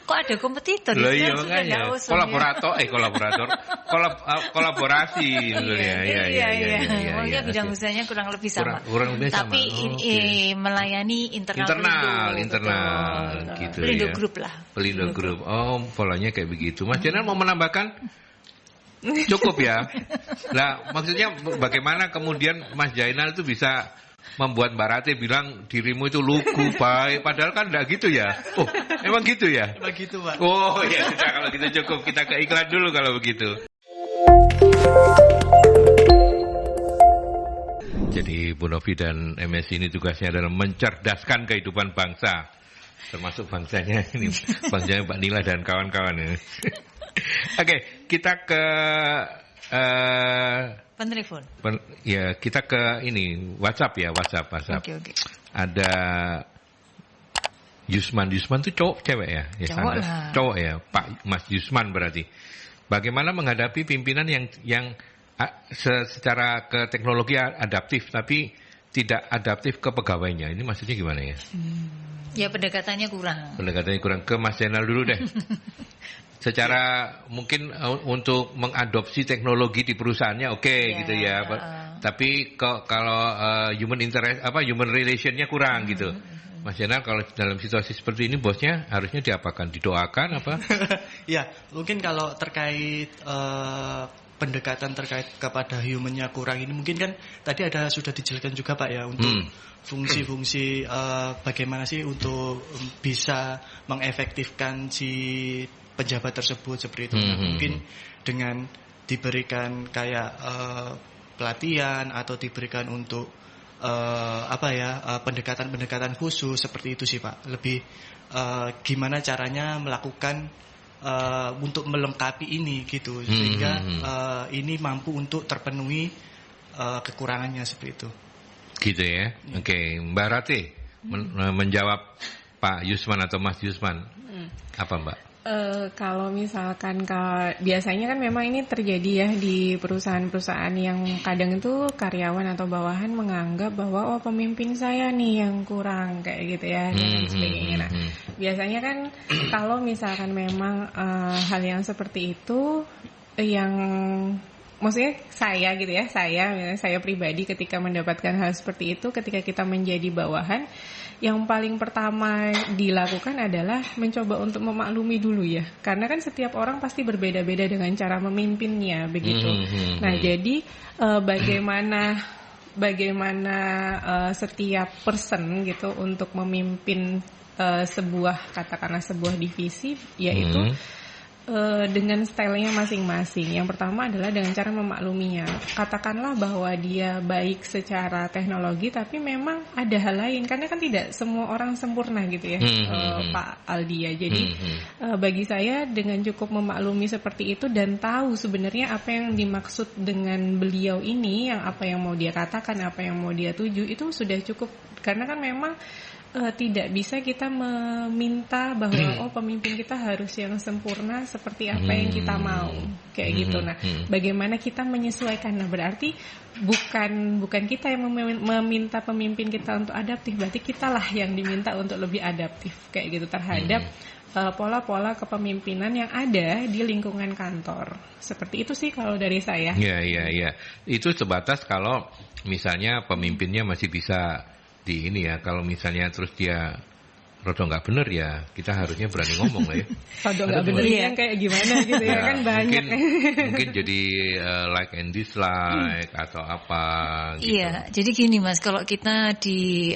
Kok ada kompetitor? Loh, iya makanya. Kolaborasi sebenarnya. Iya. Mungkin bidang usahanya kurang lebih sama. Tapi melayani internal gitu. Pelindo ya. Group lah. Pelindo Group. Oh, polanya kayak begitu. Mas Jenal mau menambahkan? Cukup ya. Nah, maksudnya bagaimana kemudian Mas Jainal itu bisa membuat Mbak Rati bilang dirimu itu lugu, baik, padahal kan enggak gitu ya. Oh, emang gitu ya? Emang gitu, Pak. Oh, ya sudah, kalau gitu cukup, kita ke iklan dulu kalau begitu. Jadi Bu Novi dan MSI ini tugasnya adalah mencerdaskan kehidupan bangsa, termasuk bangsanya ini, bangsanya Mbak Nila dan kawan-kawan ini. Oke, kita ke penelpon. Ya, kita ke ini WhatsApp ya, WhatsApp. Oke. Ada Yusman itu cowok cewek ya? Cowok lah. Cowok ya, Pak Mas Yusman berarti. Bagaimana menghadapi pimpinan yang secara ke teknologi adaptif tapi tidak adaptif ke pegawainya? Ini maksudnya gimana ya? Ya pendekatannya kurang. Ke Mas Jenal dulu deh. Secara mungkin untuk mengadopsi teknologi di perusahaannya gitu ya. Tapi kalau human relationnya kurang gitu. Mas Jenal, kalau dalam situasi seperti ini bosnya harusnya diapakan? Didoakan apa? Ya, mungkin kalau terkait pendekatan terkait kepada humannya kurang ini mungkin kan tadi sudah dijelaskan juga Pak ya untuk fungsi-fungsi bagaimana sih untuk bisa mengefektifkan si pejabat tersebut seperti itu. Mungkin dengan diberikan kayak pelatihan atau diberikan untuk pendekatan-pendekatan khusus seperti itu sih Pak. Lebih gimana caranya melakukan untuk melengkapi ini gitu sehingga ini mampu untuk terpenuhi kekurangannya seperti itu. Gitu ya. Oke, Mbak Rati menjawab Pak Yusman atau Mas Yusman. Apa Mbak? Kalau misalkan biasanya kan memang ini terjadi ya di perusahaan-perusahaan yang kadang itu karyawan atau bawahan menganggap bahwa pemimpin saya nih yang kurang kayak gitu ya dan sebagainya. Nah, biasanya kan kalau misalkan memang hal yang seperti itu yang maksudnya saya gitu ya, saya pribadi ketika mendapatkan hal seperti itu ketika kita menjadi bawahan, yang paling pertama dilakukan adalah mencoba untuk memaklumi dulu ya. Karena kan setiap orang pasti berbeda-beda dengan cara memimpinnya begitu. Nah, jadi bagaimana setiap person gitu untuk memimpin katakanlah sebuah divisi, yaitu dengan stylenya masing-masing. Yang pertama adalah dengan cara memakluminya. Katakanlah bahwa dia baik secara teknologi, tapi memang ada hal lain. Karena kan tidak semua orang sempurna gitu ya, Pak Aldi ya. Jadi bagi saya dengan cukup memaklumi seperti itu dan tahu sebenarnya apa yang dimaksud dengan beliau ini, apa yang mau dia katakan, apa yang mau dia tuju, itu sudah cukup. Karena kan memang tidak bisa kita meminta bahwa pemimpin kita harus yang sempurna seperti apa yang kita mau kayak gitu. Nah, bagaimana kita menyesuaikan? Nah, berarti bukan kita yang meminta pemimpin kita untuk adaptif, berarti kitalah yang diminta untuk lebih adaptif kayak gitu terhadap pola-pola kepemimpinan yang ada di lingkungan kantor. Seperti itu sih kalau dari saya. Iya. Itu sebatas kalau misalnya pemimpinnya masih bisa di ini ya, kalau misalnya terus dia rodo nggak bener ya, kita harusnya berani ngomong lah ya. Rodo nggak bener yang kayak gimana gitu ya, kan banyak. Mungkin jadi like and dislike atau apa gitu. Iya, jadi gini Mas, kalau kita di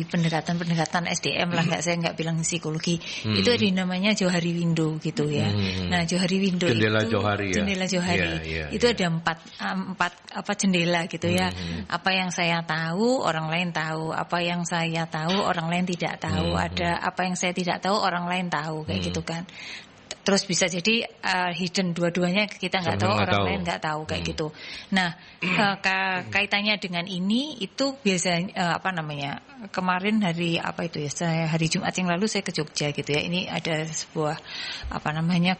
pendekatan SDM lah, saya nggak bilang psikologi, itu ada namanya Johari Window gitu ya. Nah, Johari Window jendela itu Johari ya. Jendela Johari. Itu ada empat jendela gitu ya. Apa yang saya tahu orang lain tahu, apa yang saya tahu orang lain tidak tahu, ada apa yang saya tidak tahu orang lain tahu, kayak gitu kan. Terus bisa jadi hidden, dua-duanya kita nggak tahu, orang lain nggak tahu, kayak gitu. Nah, kaitannya dengan ini itu biasanya kemarin hari hari Jumat yang lalu saya ke Jogja gitu ya. Ini ada sebuah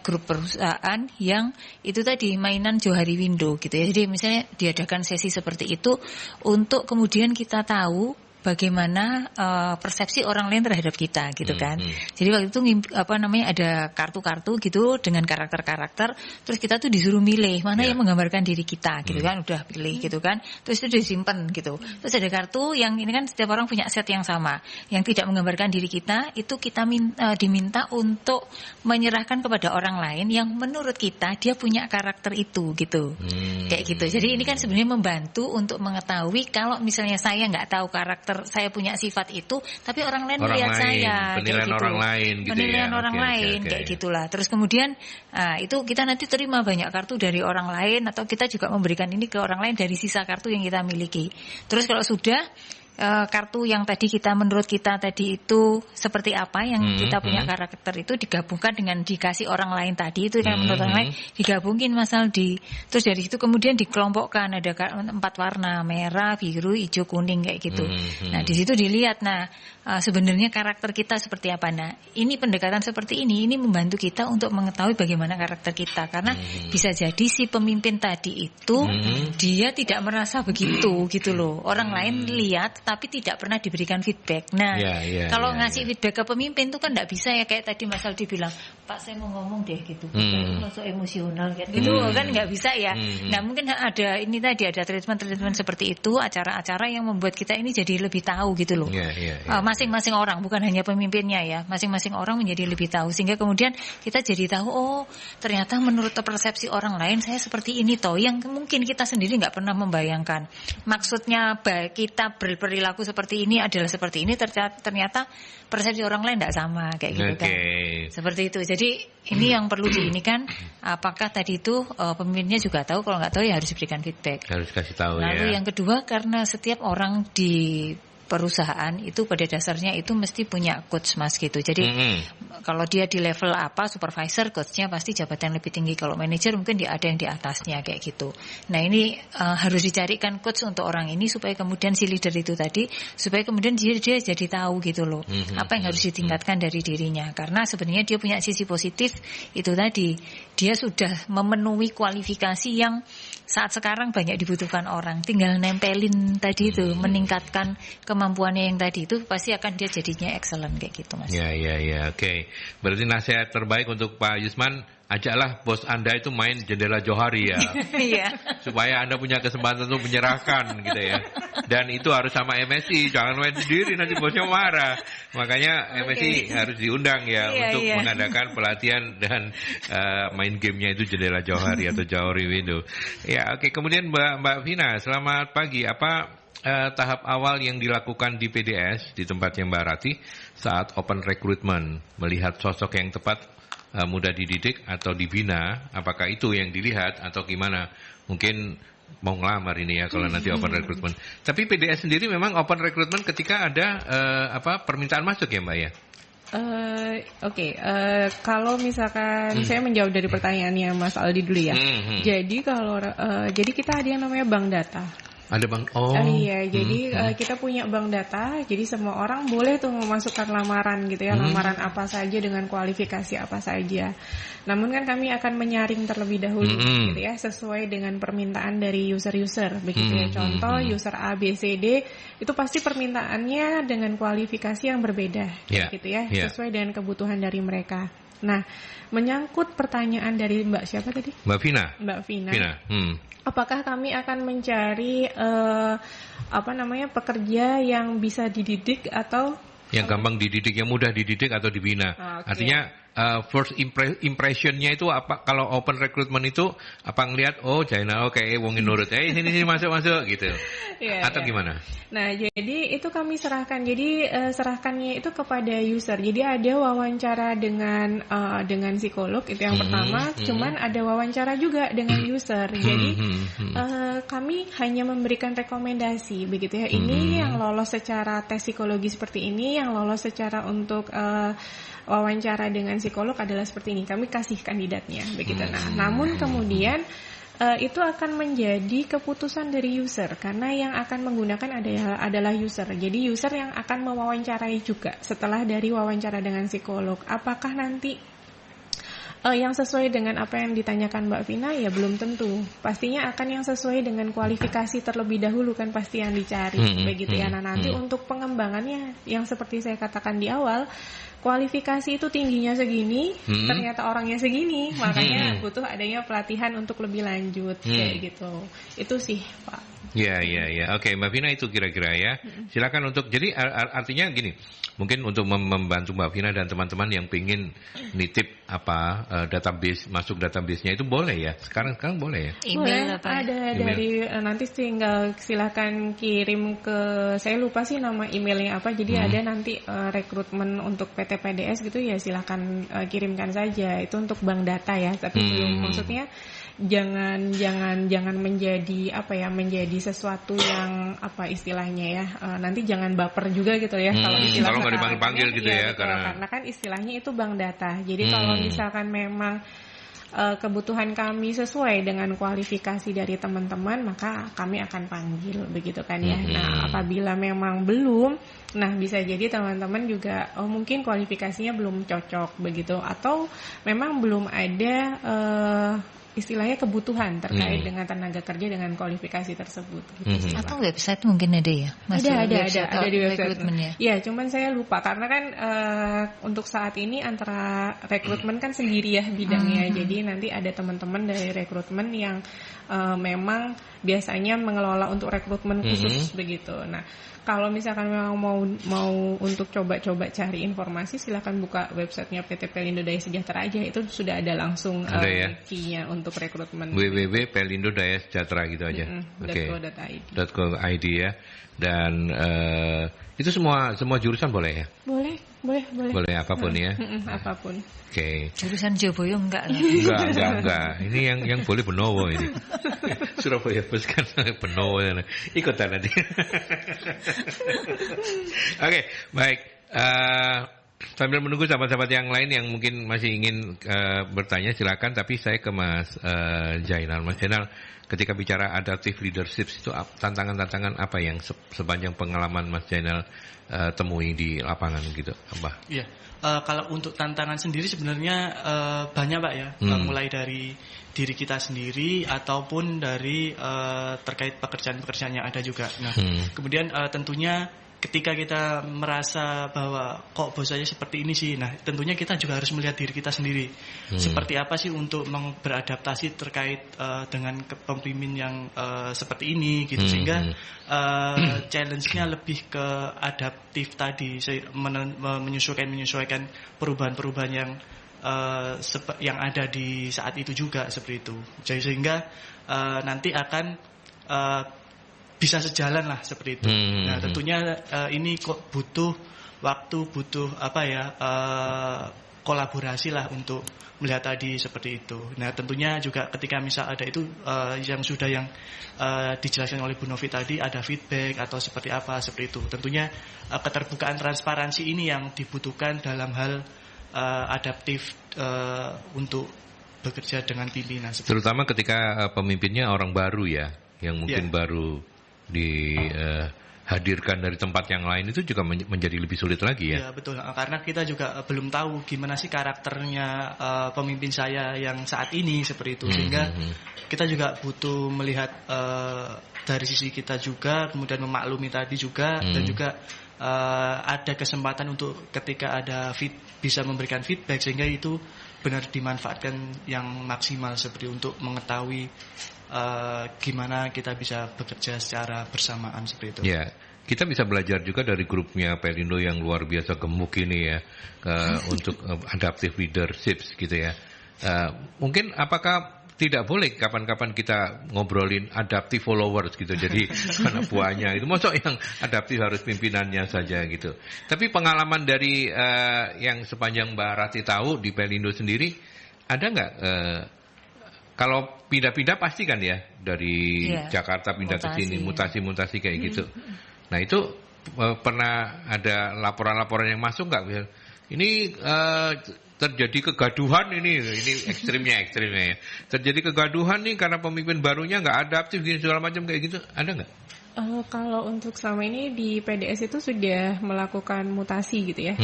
grup perusahaan yang itu tadi mainan Johari Window gitu ya. Jadi misalnya diadakan sesi seperti itu untuk kemudian kita tahu bagaimana persepsi orang lain terhadap kita gitu kan. Jadi waktu itu ada kartu-kartu gitu dengan karakter-karakter, terus kita tuh disuruh milih mana yang menggambarkan diri kita gitu kan, udah pilih gitu kan. Terus itu disimpan gitu. Terus ada kartu yang ini kan setiap orang punya set yang sama, yang tidak menggambarkan diri kita, itu kita diminta untuk menyerahkan kepada orang lain yang menurut kita dia punya karakter itu gitu. Kayak gitu. Jadi ini kan sebenarnya membantu untuk mengetahui kalau misalnya saya nggak tahu karakter saya punya sifat itu, tapi orang lain melihat saya penilaian gitu. Orang lain gitu penilaian ya. orang lain kayak gitulah. Terus kemudian itu kita nanti terima banyak kartu dari orang lain, atau kita juga memberikan ini ke orang lain dari sisa kartu yang kita miliki. Terus kalau sudah kartu yang tadi menurut kita tadi itu seperti apa yang kita punya karakter itu digabungkan dengan dikasih orang lain tadi itu kan menurut orang lain digabungin terus dari situ kemudian dikelompokkan ada 4 warna, merah, biru, hijau, kuning kayak gitu. Nah di situ dilihat sebenarnya karakter kita seperti apa. Nah ini pendekatan seperti ini membantu kita untuk mengetahui bagaimana karakter kita, karena bisa jadi si pemimpin tadi itu dia tidak merasa begitu gitu loh. Orang lain lihat tapi tidak pernah diberikan feedback. Nah, kalau ngasih feedback ke pemimpin itu kan tidak bisa ya, kayak tadi Mas Aldi bilang, Pak saya mau ngomong deh gitu, masuk emosional gitu kan nggak bisa ya. Nah mungkin ada treatment seperti itu, acara-acara yang membuat kita ini jadi lebih tahu gitu loh. Masing-masing orang, bukan hanya pemimpinnya ya, masing-masing orang menjadi lebih tahu, sehingga kemudian kita jadi tahu, oh ternyata menurut persepsi orang lain saya seperti ini toh, yang mungkin kita sendiri nggak pernah membayangkan. Maksudnya kita perilaku seperti ini adalah seperti ini, ternyata persepsi orang lain tidak sama kayak gitu kan. Seperti itu. Jadi ini yang perlu diinikan, apakah tadi itu pemimpinnya juga tahu, kalau nggak tahu ya harus diberikan feedback. Harus kasih tahu. Lalu yang kedua, karena setiap orang di perusahaan itu pada dasarnya itu mesti punya coach Mas gitu. Jadi kalau dia di level apa, supervisor, coachnya pasti jabatan lebih tinggi. Kalau manajer mungkin ada yang di atasnya kayak gitu. Nah ini harus dicarikan coach untuk orang ini supaya kemudian si leader itu tadi, supaya kemudian dia jadi tahu gitu loh apa yang harus ditingkatkan dari dirinya. Karena sebenarnya dia punya sisi positif itu tadi, dia sudah memenuhi kualifikasi yang saat sekarang banyak dibutuhkan orang. Tinggal nempelin tadi itu, meningkatkan kemampuannya yang tadi itu, pasti akan dia jadinya excellent kayak gitu Mas. Ya, oke. Berarti nasihat terbaik untuk Pak Yusman, ajaklah bos Anda itu main jendela Johari ya. Supaya Anda punya kesempatan untuk menyerahkan gitu ya. Dan itu harus sama MSI, jangan main sendiri nanti bosnya marah. Makanya MSI harus diundang ya untuk mengadakan pelatihan dan main gamenya itu jendela Johari atau Johari Window. Ya, oke. Kemudian Mbak Vina, selamat pagi. Apa tahap awal yang dilakukan di PDS di tempatnya Mbak Rati saat open recruitment, melihat sosok yang tepat, mudah dididik atau dibina, apakah itu yang dilihat atau gimana? Mungkin mau ngelamar ini ya kalau nanti open recruitment. Tapi PDS sendiri memang open recruitment ketika ada permintaan masuk ya Mbak ya? Kalau misalkan saya menjawab dari pertanyaannya Mas Aldi dulu ya. Jadi jadi kita ada yang namanya bank data. Ada bank. Jadi kita punya bank data. Jadi semua orang boleh tuh memasukkan lamaran gitu ya, lamaran apa saja dengan kualifikasi apa saja. Namun kan kami akan menyaring terlebih dahulu gitu ya, sesuai dengan permintaan dari user begitu ya. Contoh user A, B, C, D itu pasti permintaannya dengan kualifikasi yang berbeda gitu ya, sesuai dengan kebutuhan dari mereka. Nah, menyangkut pertanyaan dari Mbak siapa tadi? Mbak Vina. Apakah kami akan mencari pekerja yang bisa dididik atau yang gampang dididik, yang mudah dididik atau dibina. Artinya first impressionnya itu apa? Kalau open recruitment itu apa ngelihat Jainal wongin nurut, sini masuk gitu, atau gimana? Nah, jadi itu kami serahkan. Jadi serahkannya itu kepada user. Jadi ada wawancara dengan psikolog itu yang pertama. Cuman ada wawancara juga dengan user. Jadi kami hanya memberikan rekomendasi, begitu ya. Ini yang lolos secara tes psikologi seperti ini, yang lolos secara untuk wawancara dengan psikolog adalah seperti ini. Kami kasih kandidatnya, begitu. Nah, namun kemudian itu akan menjadi keputusan dari user karena yang akan menggunakan adalah user. Jadi user yang akan mewawancarai juga setelah dari wawancara dengan psikolog. Apakah nanti yang sesuai dengan apa yang ditanyakan Mbak Vina? Ya belum tentu. Pastinya akan yang sesuai dengan kualifikasi terlebih dahulu kan pasti yang dicari, begitu ya. Nah, nanti untuk pengembangannya yang seperti saya katakan di awal, kualifikasi itu tingginya segini, ternyata orangnya segini, makanya butuh adanya pelatihan untuk lebih lanjut kayak gitu. Itu sih, Pak. Ya. Oke, Mbak Vina itu kira-kira ya. Silakan untuk, jadi artinya gini, mungkin untuk membantu Mbak Vina dan teman-teman yang pingin nitip masuk database-nya itu boleh ya? Sekarang boleh ya? Email ada email. Dari nanti tinggal silakan kirim ke, saya lupa sih nama emailnya apa. Jadi ada nanti rekrutmen untuk PT PDS gitu ya, silakan kirimkan saja. Itu untuk bank data ya, tapi belum, maksudnya jangan menjadi menjadi sesuatu yang istilahnya ya, nanti jangan baper juga gitu ya kalau nggak dipanggil-panggil gitu ya, karena kan istilahnya itu bank data. Jadi kalau misalkan memang kebutuhan kami sesuai dengan kualifikasi dari teman-teman, maka kami akan panggil, begitu kan ya. Nah, apabila memang belum, nah bisa jadi teman-teman juga mungkin kualifikasinya belum cocok begitu, atau memang belum ada istilahnya kebutuhan terkait dengan tenaga kerja dengan kualifikasi tersebut. Gitu, atau website mungkin ada ya? Ada di website. Ya, cuman saya lupa karena kan untuk saat ini antara rekrutmen kan sendiri ya bidangnya. Jadi nanti ada teman-teman dari rekrutmen yang memang biasanya mengelola untuk rekrutmen khusus begitu. Nah, kalau misalkan memang mau untuk coba-coba cari informasi, silakan buka websitenya PT Pelindo Daya Sejahtera aja. Itu sudah ada langsung key-nya untuk rekrutmen. www.pelindo daya sejahtera gitu aja. .co.id ya. Dan itu semua jurusan boleh ya? Boleh apapun ya. Apapun. Oke. Jurusan Joboyo enggak? Enggak. Ini yang boleh Benowo ini. Surabaya Bus kan Benowo ikutan nanti. Oke, baik. Sambil menunggu sahabat-sahabat yang lain yang mungkin masih ingin bertanya, silakan. Tapi saya ke Mas Jainal. Mas Jainal, ketika bicara adaptive leadership itu tantangan-tantangan apa yang sepanjang pengalaman Mas Jainal temui di lapangan gitu, Mbak? Iya. Kalau untuk tantangan sendiri sebenarnya banyak Pak ya, mulai dari diri kita sendiri ataupun dari terkait pekerjaan-pekerjaan yang ada juga. Nah, kemudian tentunya ketika kita merasa bahwa kok bos saya seperti ini sih, nah tentunya kita juga harus melihat diri kita sendiri. Seperti apa sih untuk beradaptasi terkait dengan kepemimpinan yang seperti ini gitu, sehingga challenge-nya lebih ke adaptif tadi, menyesuaikan perubahan-perubahan yang ada di saat itu juga seperti itu. Jadi sehingga nanti akan bisa sejalan lah seperti itu. Nah, tentunya ini kok butuh waktu, butuh kolaborasi lah untuk melihat tadi seperti itu. Nah, tentunya juga ketika misal ada itu yang dijelaskan oleh Bu Novi tadi, ada feedback atau seperti apa seperti itu. Tentunya keterbukaan transparansi ini yang dibutuhkan dalam hal adaptif untuk bekerja dengan pimpinan. Terutama ketika pemimpinnya orang baru ya, yang mungkin baru dihadirkan dari tempat yang lain, itu juga menjadi lebih sulit lagi ya? Iya betul, karena kita juga belum tahu gimana sih karakternya pemimpin saya yang saat ini seperti itu, sehingga kita juga butuh melihat dari sisi kita juga, kemudian memaklumi tadi juga, dan juga ada kesempatan untuk ketika ada bisa memberikan feedback, sehingga itu benar dimanfaatkan yang maksimal seperti untuk mengetahui gimana kita bisa bekerja secara bersamaan seperti itu. Ya, kita bisa belajar juga dari grupnya Pelindo yang luar biasa gemuk ini ya, untuk adaptive leadership gitu ya. Mungkin apakah tidak boleh kapan-kapan kita ngobrolin adaptive followers gitu, jadi anak buahnya itu masa yang adaptif harus pimpinannya saja gitu. Tapi pengalaman dari yang sepanjang Mbak Rati tahu di Pelindo sendiri, ada nggak kalau pindah-pindah pasti kan ya dari Jakarta pindah ke sini, mutasi-mutasi kayak gitu. Nah itu pernah ada laporan-laporan yang masuk nggak? Ini terjadi kegaduhan ini ekstrimnya ya. Terjadi kegaduhan nih karena pemimpin barunya nggak adaptif gini segala macam kayak gitu, ada nggak? Kalau untuk selama ini di PDS itu sudah melakukan mutasi gitu ya,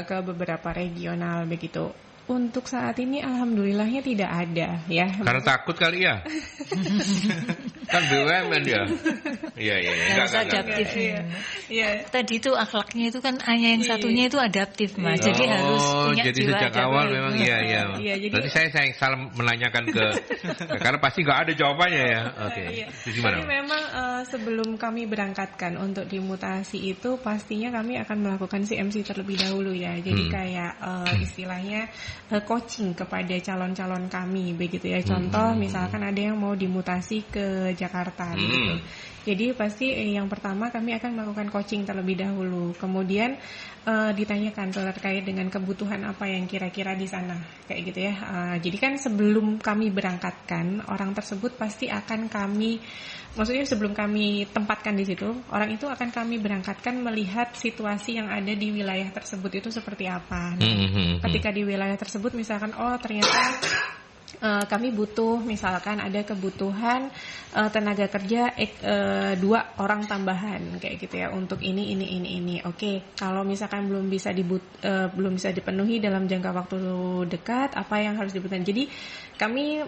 ke beberapa regional begitu. Untuk saat ini alhamdulillahnya tidak ada ya. Karena takut kali ya. Kan BUMN ya. Iya. Harus adaptif. Iya. Tadi itu akhlaknya itu kan hanya yang satunya itu adaptif Mas. Jadi harus punya jadi jiwa sejak awal memang iya. Berarti saya salah menanyakan ke karena pasti nggak ada jawabannya ya. Oke. Itu gimana? Tapi memang sebelum kami berangkatkan untuk dimutasi itu pastinya kami akan melakukan CMC terlebih dahulu ya. Jadi kayak istilahnya coaching kepada calon-calon kami begitu ya. Contoh misalkan ada yang mau dimutasi ke Jakarta gitu. Jadi pasti yang pertama kami akan melakukan coaching terlebih dahulu. Kemudian ditanyakan terkait dengan kebutuhan apa yang kira-kira di sana kayak gitu ya. Jadi kan sebelum kami berangkatkan, orang tersebut pasti akan kami, maksudnya sebelum kami tempatkan di situ, orang itu akan kami berangkatkan melihat situasi yang ada di wilayah tersebut itu seperti apa. Nah, ketika di wilayah tersebut misalkan ternyata kami butuh, misalkan ada kebutuhan tenaga kerja 2 orang tambahan kayak gitu ya untuk ini. Oke, kalau misalkan belum bisa dipenuhi dalam jangka waktu dekat, apa yang harus dibutuhkan? Jadi kami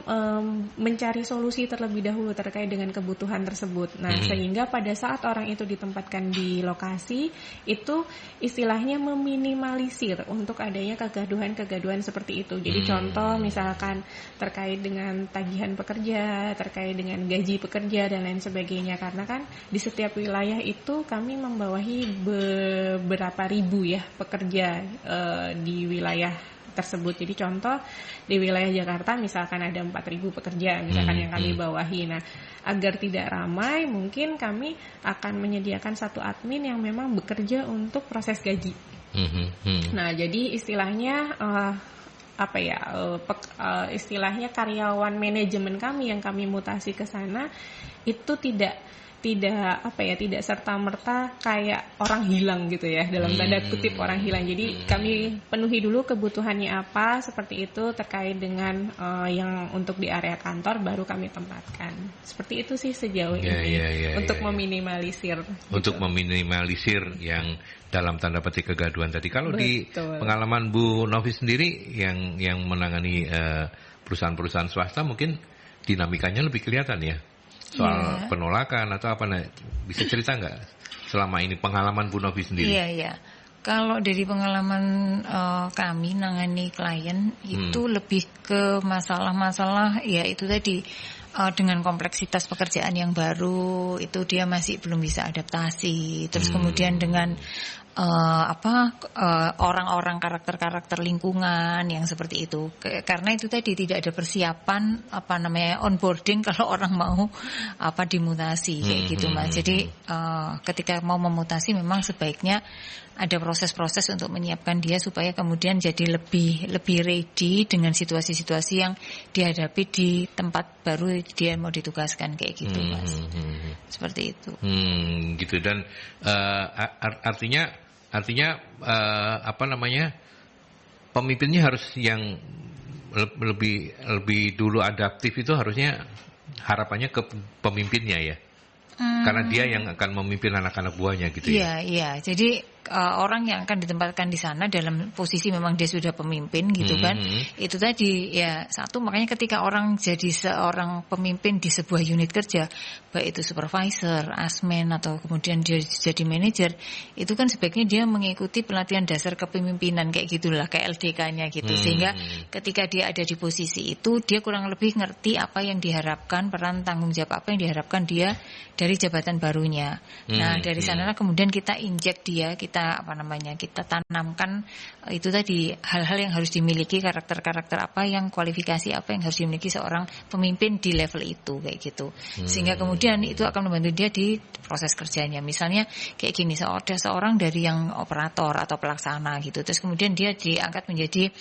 mencari solusi terlebih dahulu terkait dengan kebutuhan tersebut. Nah, sehingga pada saat orang itu ditempatkan di lokasi itu istilahnya meminimalisir untuk adanya kegaduhan seperti itu. Jadi contoh misalkan terkait dengan tagihan pekerja, terkait dengan gaji pekerja dan lain sebagainya, karena kan di setiap wilayah itu kami membawahi beberapa ribu ya pekerja di wilayah tersebut. Jadi contoh di wilayah Jakarta misalkan ada 4.000 pekerja misalkan yang kami bawahi. Nah, agar tidak ramai mungkin kami akan menyediakan satu admin yang memang bekerja untuk proses gaji. Nah, jadi istilahnya istilahnya karyawan manajemen kami yang kami mutasi ke sana itu tidak serta-merta kayak orang hilang gitu ya, dalam tanda kutip orang hilang. Jadi kami penuhi dulu kebutuhannya apa seperti itu terkait dengan yang untuk di area kantor, baru kami tempatkan. Seperti itu sih sejauh ini untuk meminimalisir. Untuk meminimalisir yang dalam tanda petik kegaduhan tadi. Kalau di pengalaman Bu Novi sendiri yang menangani perusahaan-perusahaan swasta, mungkin dinamikanya lebih kelihatan ya soal penolakan atau apa. Nah, bisa cerita nggak selama ini pengalaman Bu Novi sendiri? Iya. Kalau dari pengalaman kami nangani klien itu lebih ke masalah-masalah ya itu tadi, dengan kompleksitas pekerjaan yang baru itu dia masih belum bisa adaptasi. Terus kemudian dengan orang-orang karakter lingkungan yang seperti itu. Karena itu tadi tidak ada persiapan onboarding kalau orang mau dimutasi kayak gitu Mas. Jadi ketika mau memutasi memang sebaiknya ada proses-proses untuk menyiapkan dia supaya kemudian jadi lebih ready dengan situasi-situasi yang dihadapi di tempat baru dia mau ditugaskan kayak gitu Mas. Seperti itu. Gitu. Dan artinya pemimpinnya harus yang lebih dulu adaptif, itu harusnya harapannya ke pemimpinnya ya. Karena dia yang akan memimpin anak-anak buahnya gitu ya. Iya. Jadi orang yang akan ditempatkan di sana dalam posisi memang dia sudah pemimpin gitu kan. Itu tadi ya satu, makanya ketika orang jadi seorang pemimpin di sebuah unit kerja, baik itu supervisor, asmen atau kemudian dia jadi manajer, itu kan sebaiknya dia mengikuti pelatihan dasar kepemimpinan kayak gitulah, kayak LDK-nya gitu. Sehingga ketika dia ada di posisi itu, dia kurang lebih ngerti apa yang diharapkan, peran tanggung jawab apa yang diharapkan dia dari jabatan barunya. Nah, dari sanalah kemudian kita injek dia, kita tanamkan itu tadi hal-hal yang harus dimiliki, karakter-karakter apa yang kualifikasi apa yang harus dimiliki seorang pemimpin di level itu kayak gitu. Sehingga kemudian itu akan membantu dia di proses kerjanya. Misalnya kayak gini, ada seorang dari yang operator atau pelaksana gitu, terus kemudian dia diangkat menjadi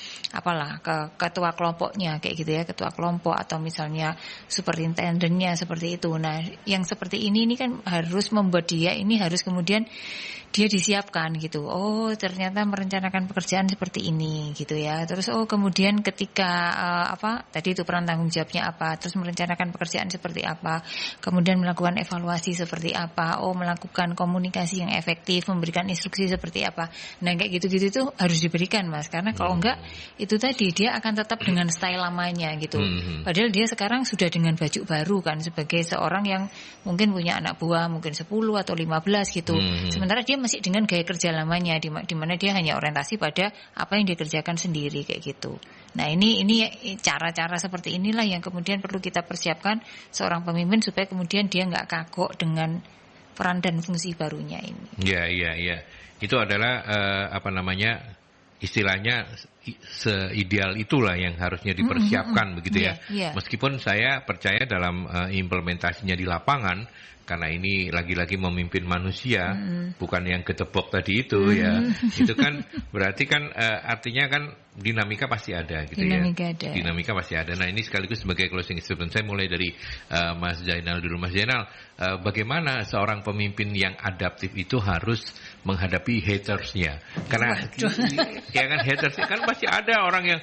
ketua kelompoknya kayak gitu ya, ketua kelompok atau misalnya superintendennya seperti itu. Nah, yang seperti ini kan harus membuat dia ini harus kemudian dia disiapkan gitu. Oh, ternyata merencanakan pekerjaan seperti ini gitu ya. Terus kemudian ketika tadi itu peran tanggung jawabnya apa, terus merencanakan pekerjaan seperti apa, kemudian melakukan evaluasi seperti apa, melakukan komunikasi yang efektif, memberikan instruksi seperti apa. Nah, kayak gitu-gitu itu harus diberikan, Mas, karena kalau enggak itu tadi dia akan tetap dengan style lamanya gitu. Padahal dia sekarang sudah dengan baju baru kan, sebagai seorang yang mungkin punya anak buah mungkin 10 atau 15 gitu. Sementara dia masih dengan gaya kerja lamanya, di mana dia hanya orientasi pada apa yang dikerjakan sendiri kayak gitu. Nah, ini cara-cara seperti inilah yang kemudian perlu kita persiapkan seorang pemimpin supaya kemudian dia nggak kagok dengan peran dan fungsi barunya ini. Iya. Itu adalah istilahnya seideal itulah yang harusnya dipersiapkan begitu ya. Meskipun saya percaya dalam implementasinya di lapangan, karena ini lagi-lagi memimpin manusia, bukan yang ketepok tadi itu ya. Itu kan berarti kan artinya kan dinamika pasti ada gitu Dinamika pasti ada. Nah, ini sekaligus sebagai closing statement saya mulai dari Mas Zainal dulu. Mas Zainal, bagaimana seorang pemimpin yang adaptif itu harus menghadapi hatersnya? Karena ya kan haters kan pasti ada orang yang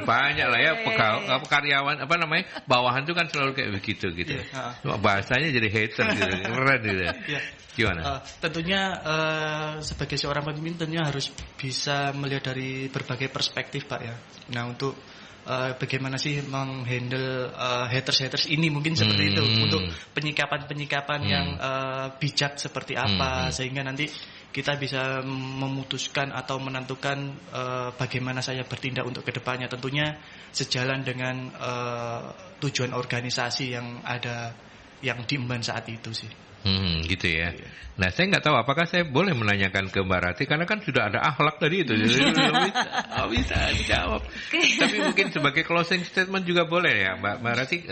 banyak lah ya karyawan bawahan itu kan selalu kayak begitu gitu. Bahasanya jadi hater gitu. Keren gitu. Gimana? Tentunya sebagai seorang pemimpin tentunya harus bisa melihat dari berbagai perspektif, Pak ya. Nah, untuk bagaimana sih menghandle haters ini mungkin seperti itu, untuk penyikapan yang bijak seperti apa, sehingga nanti kita bisa memutuskan atau menentukan bagaimana saya bertindak untuk kedepannya, tentunya sejalan dengan tujuan organisasi yang ada yang diemban saat itu sih. Gitu ya. Nah, saya nggak tahu apakah saya boleh menanyakan ke Mbak Rati, karena kan sudah ada akhlak tadi itu. bisa dijawab. Tapi mungkin sebagai closing statement juga boleh ya, Mbak Rati.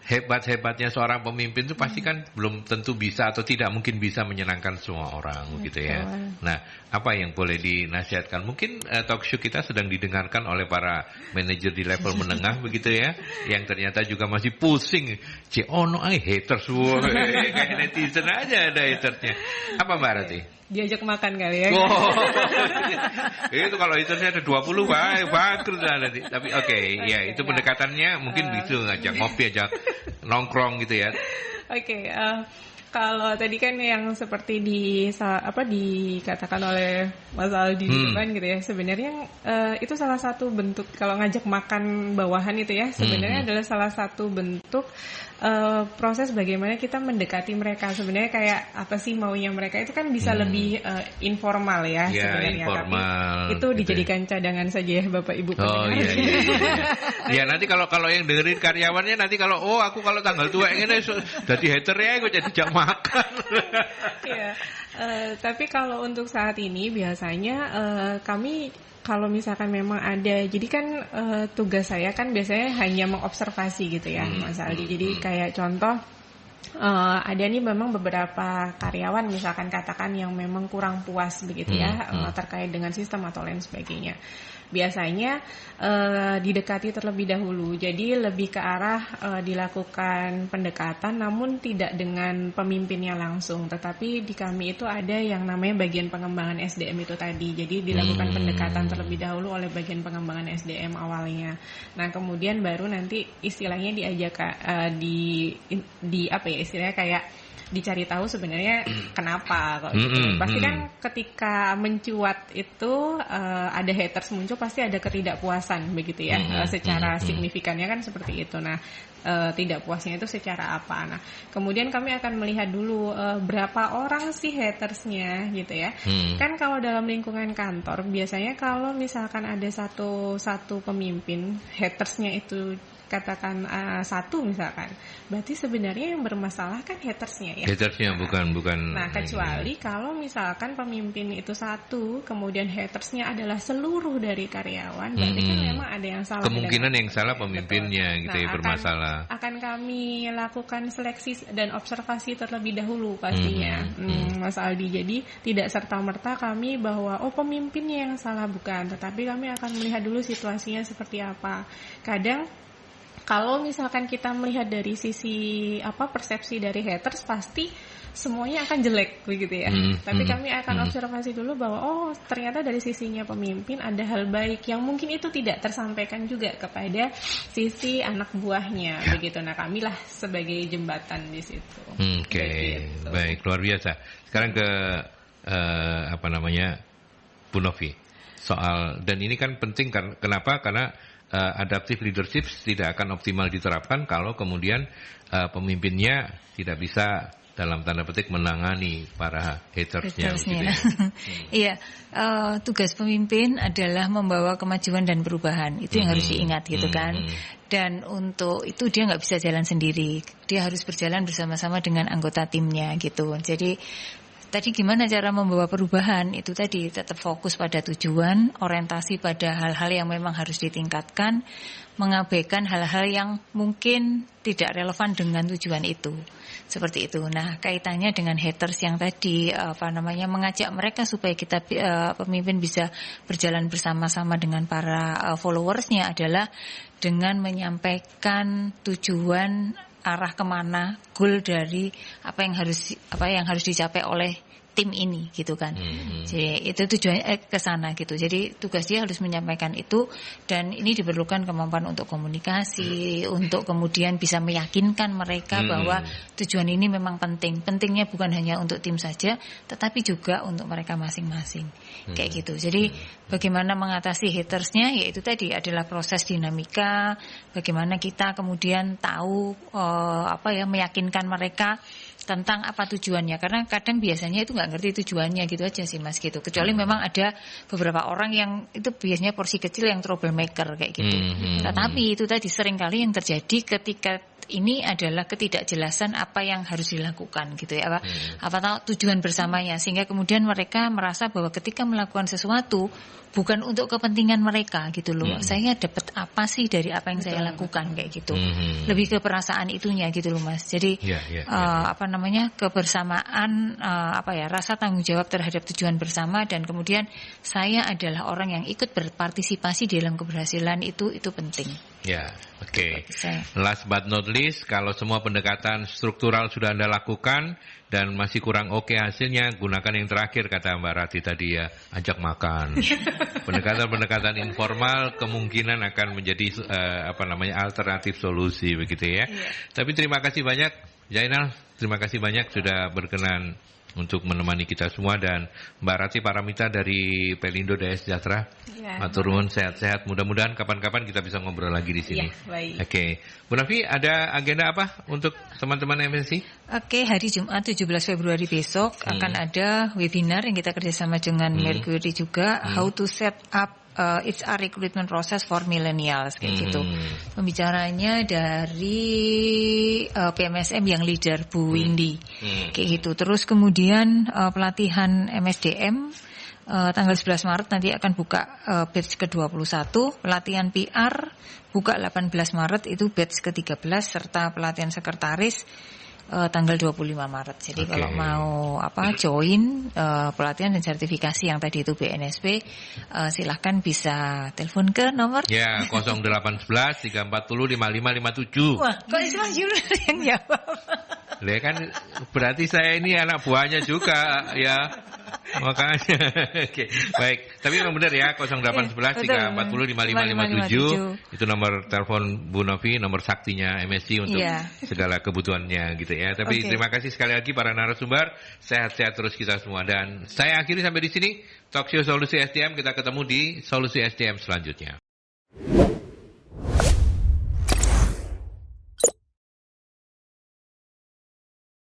Hebat-hebatnya seorang pemimpin itu pasti kan belum tentu bisa atau tidak mungkin bisa menyenangkan semua orang begitu ya. Nah, apa yang boleh dinasihatkan? Mungkin talk show kita sedang didengarkan oleh para manajer di level menengah begitu ya, yang ternyata juga masih pusing. Haters kayak netizen aja ada hatersnya. Apa Mbak Rati? Diajak makan kali ya. Itu kalau hatersnya ada 20 bagus lah nanti. Tapi ya itu pendekatannya mungkin gitu, ngajak ngopi, ajak nongkrong gitu ya. Kalau tadi kan yang seperti dikatakan oleh Mas Aldi di depan gitu ya, sebenarnya itu salah satu bentuk, kalau ngajak makan bawahan itu ya, sebenarnya adalah salah satu bentuk proses bagaimana kita mendekati mereka. Sebenarnya kayak apa sih maunya mereka, itu kan bisa lebih informal ya sebenarnya, informal, tapi itu dijadikan cadangan saja ya Bapak Ibu pendengar. Ya nanti kalau yang dengerin karyawannya nanti kalau aku kalau tanggal tua ini jadi hater ya, aku jadi jam makan. Tapi kalau untuk saat ini biasanya kami kalau misalkan memang ada, jadi kan tugas saya kan biasanya hanya mengobservasi gitu ya Mas Aldi. Jadi kayak contoh ada nih memang beberapa karyawan misalkan katakan yang memang kurang puas begitu ya terkait dengan sistem atau lain sebagainya. Biasanya didekati terlebih dahulu, jadi lebih ke arah dilakukan pendekatan, namun tidak dengan pemimpinnya langsung, tetapi di kami itu ada yang namanya bagian pengembangan SDM itu tadi. Jadi dilakukan pendekatan terlebih dahulu oleh bagian pengembangan SDM awalnya. Nah kemudian baru nanti istilahnya diajak ya, istilahnya kayak dicari tahu sebenarnya kenapa kok gitu. Pasti kan ketika mencuat itu ada haters muncul, pasti ada ketidakpuasan begitu ya, secara signifikannya kan seperti itu. Nah, tidak puasnya itu secara apa? Nah, kemudian kami akan melihat dulu berapa orang sih hatersnya gitu ya. Kan kalau dalam lingkungan kantor biasanya kalau misalkan ada satu pemimpin hatersnya itu katakan satu misalkan, berarti sebenarnya yang bermasalah kan hatersnya ya. Hatersnya bukan. Nah, kecuali kalau misalkan pemimpin itu satu, kemudian hatersnya adalah seluruh dari karyawan, berarti kan memang ada yang salah. Kemungkinan yang salah pemimpinnya gitu ya, bermasalah. Akan kami lakukan seleksi dan observasi terlebih dahulu pastinya, Mas Aldi. Jadi tidak serta-merta kami bahwa pemimpinnya yang salah, bukan, tetapi kami akan melihat dulu situasinya seperti apa. Kadang kalau misalkan kita melihat dari sisi persepsi dari haters, pasti semuanya akan jelek begitu ya. Tapi kami akan observasi dulu bahwa ternyata dari sisinya pemimpin ada hal baik yang mungkin itu tidak tersampaikan juga kepada sisi anak buahnya begitu. Nah, kamilah sebagai jembatan di situ. Gitu. Baik, luar biasa. Sekarang ke Bu Novi. Dan ini kan penting kenapa? Karena adaptive leadership tidak akan optimal diterapkan kalau kemudian pemimpinnya tidak bisa dalam tanda petik menangani para hatersnya. Gitu ya. Iya, tugas pemimpin adalah membawa kemajuan dan perubahan. Itu yang harus diingat gitu kan. Dan untuk itu dia nggak bisa jalan sendiri. Dia harus berjalan bersama-sama dengan anggota timnya gitu. Jadi tadi gimana cara membawa perubahan, itu tadi tetap fokus pada tujuan, orientasi pada hal-hal yang memang harus ditingkatkan, mengabaikan hal-hal yang mungkin tidak relevan dengan tujuan itu. Seperti itu. Nah, kaitannya dengan haters yang tadi mengajak mereka supaya kita pemimpin bisa berjalan bersama-sama dengan para followersnya adalah dengan menyampaikan tujuan, arah kemana, goal dari apa yang harus dicapai oleh tim ini gitu kan. Jadi itu tujuannya ke sana gitu. Jadi tugas dia harus menyampaikan itu, dan ini diperlukan kemampuan untuk komunikasi, untuk kemudian bisa meyakinkan mereka bahwa tujuan ini memang penting. Pentingnya bukan hanya untuk tim saja, tetapi juga untuk mereka masing-masing. Kayak gitu. Jadi bagaimana mengatasi hatersnya, yaitu tadi adalah proses dinamika, bagaimana kita kemudian tahu meyakinkan mereka tentang apa tujuannya, karena kadang biasanya itu nggak ngerti tujuannya gitu aja sih Mas gitu. Kecuali memang ada beberapa orang yang itu biasanya porsi kecil yang troublemaker kayak gitu. Tetapi itu tadi seringkali yang terjadi ketika ini adalah ketidakjelasan apa yang harus dilakukan gitu ya, apa tujuan bersamanya, sehingga kemudian mereka merasa bahwa ketika melakukan sesuatu bukan untuk kepentingan mereka gitu loh. Saya dapat apa sih dari apa yang saya lakukan kayak gitu. Lebih ke perasaan itunya gitu loh Mas. Jadi kebersamaan rasa tanggung jawab terhadap tujuan bersama, dan kemudian saya adalah orang yang ikut berpartisipasi dalam keberhasilan itu penting. Ya, oke. Last but not least, kalau semua pendekatan struktural sudah Anda lakukan dan masih kurang oke hasilnya, gunakan yang terakhir kata Mbak Rati tadi ya, ajak makan. Pendekatan-pendekatan informal kemungkinan akan menjadi alternatif solusi begitu ya. Tapi terima kasih banyak Zainal, terima kasih banyak sudah berkenan untuk menemani kita semua, dan Mbak Rati Paramita dari Pelindo Daya Sejahtera. Matur nuwun, sehat-sehat. Mudah-mudahan kapan-kapan kita bisa ngobrol lagi di sini. Oke. Bu Novi, ada agenda apa untuk teman-teman MSI? Oke, hari Jumat 17 Februari besok akan ada webinar yang kita kerjasama dengan Mercury juga, How to Set Up HR recruitment process for millennials kayak gitu. Pembicaranya dari PMSM yang leader Bu Windy kayak gitu. Terus kemudian pelatihan MSDM tanggal 11 Maret nanti akan buka batch ke-21, pelatihan PR buka 18 Maret itu batch ke-13, serta pelatihan sekretaris tanggal 25 Maret. Jadi kalau mau join pelatihan dan sertifikasi yang tadi itu BNSP, silahkan bisa telepon ke nomor 0811 340 5557. Wah, kok itu Mas Yul yang jawab? Kan berarti saya ini anak buahnya juga ya. Makanya. Oke, baik. Tapi memang benar ya 0811 340 5557 itu nomor telepon Bu Novi, nomor saktinya MSC untuk segala kebutuhannya gitu ya. Tapi terima kasih sekali lagi para narasumber. Sehat-sehat terus kita semua, dan saya akhiri sampai di sini Talkshow Solusi SDM. Kita ketemu di Solusi SDM selanjutnya.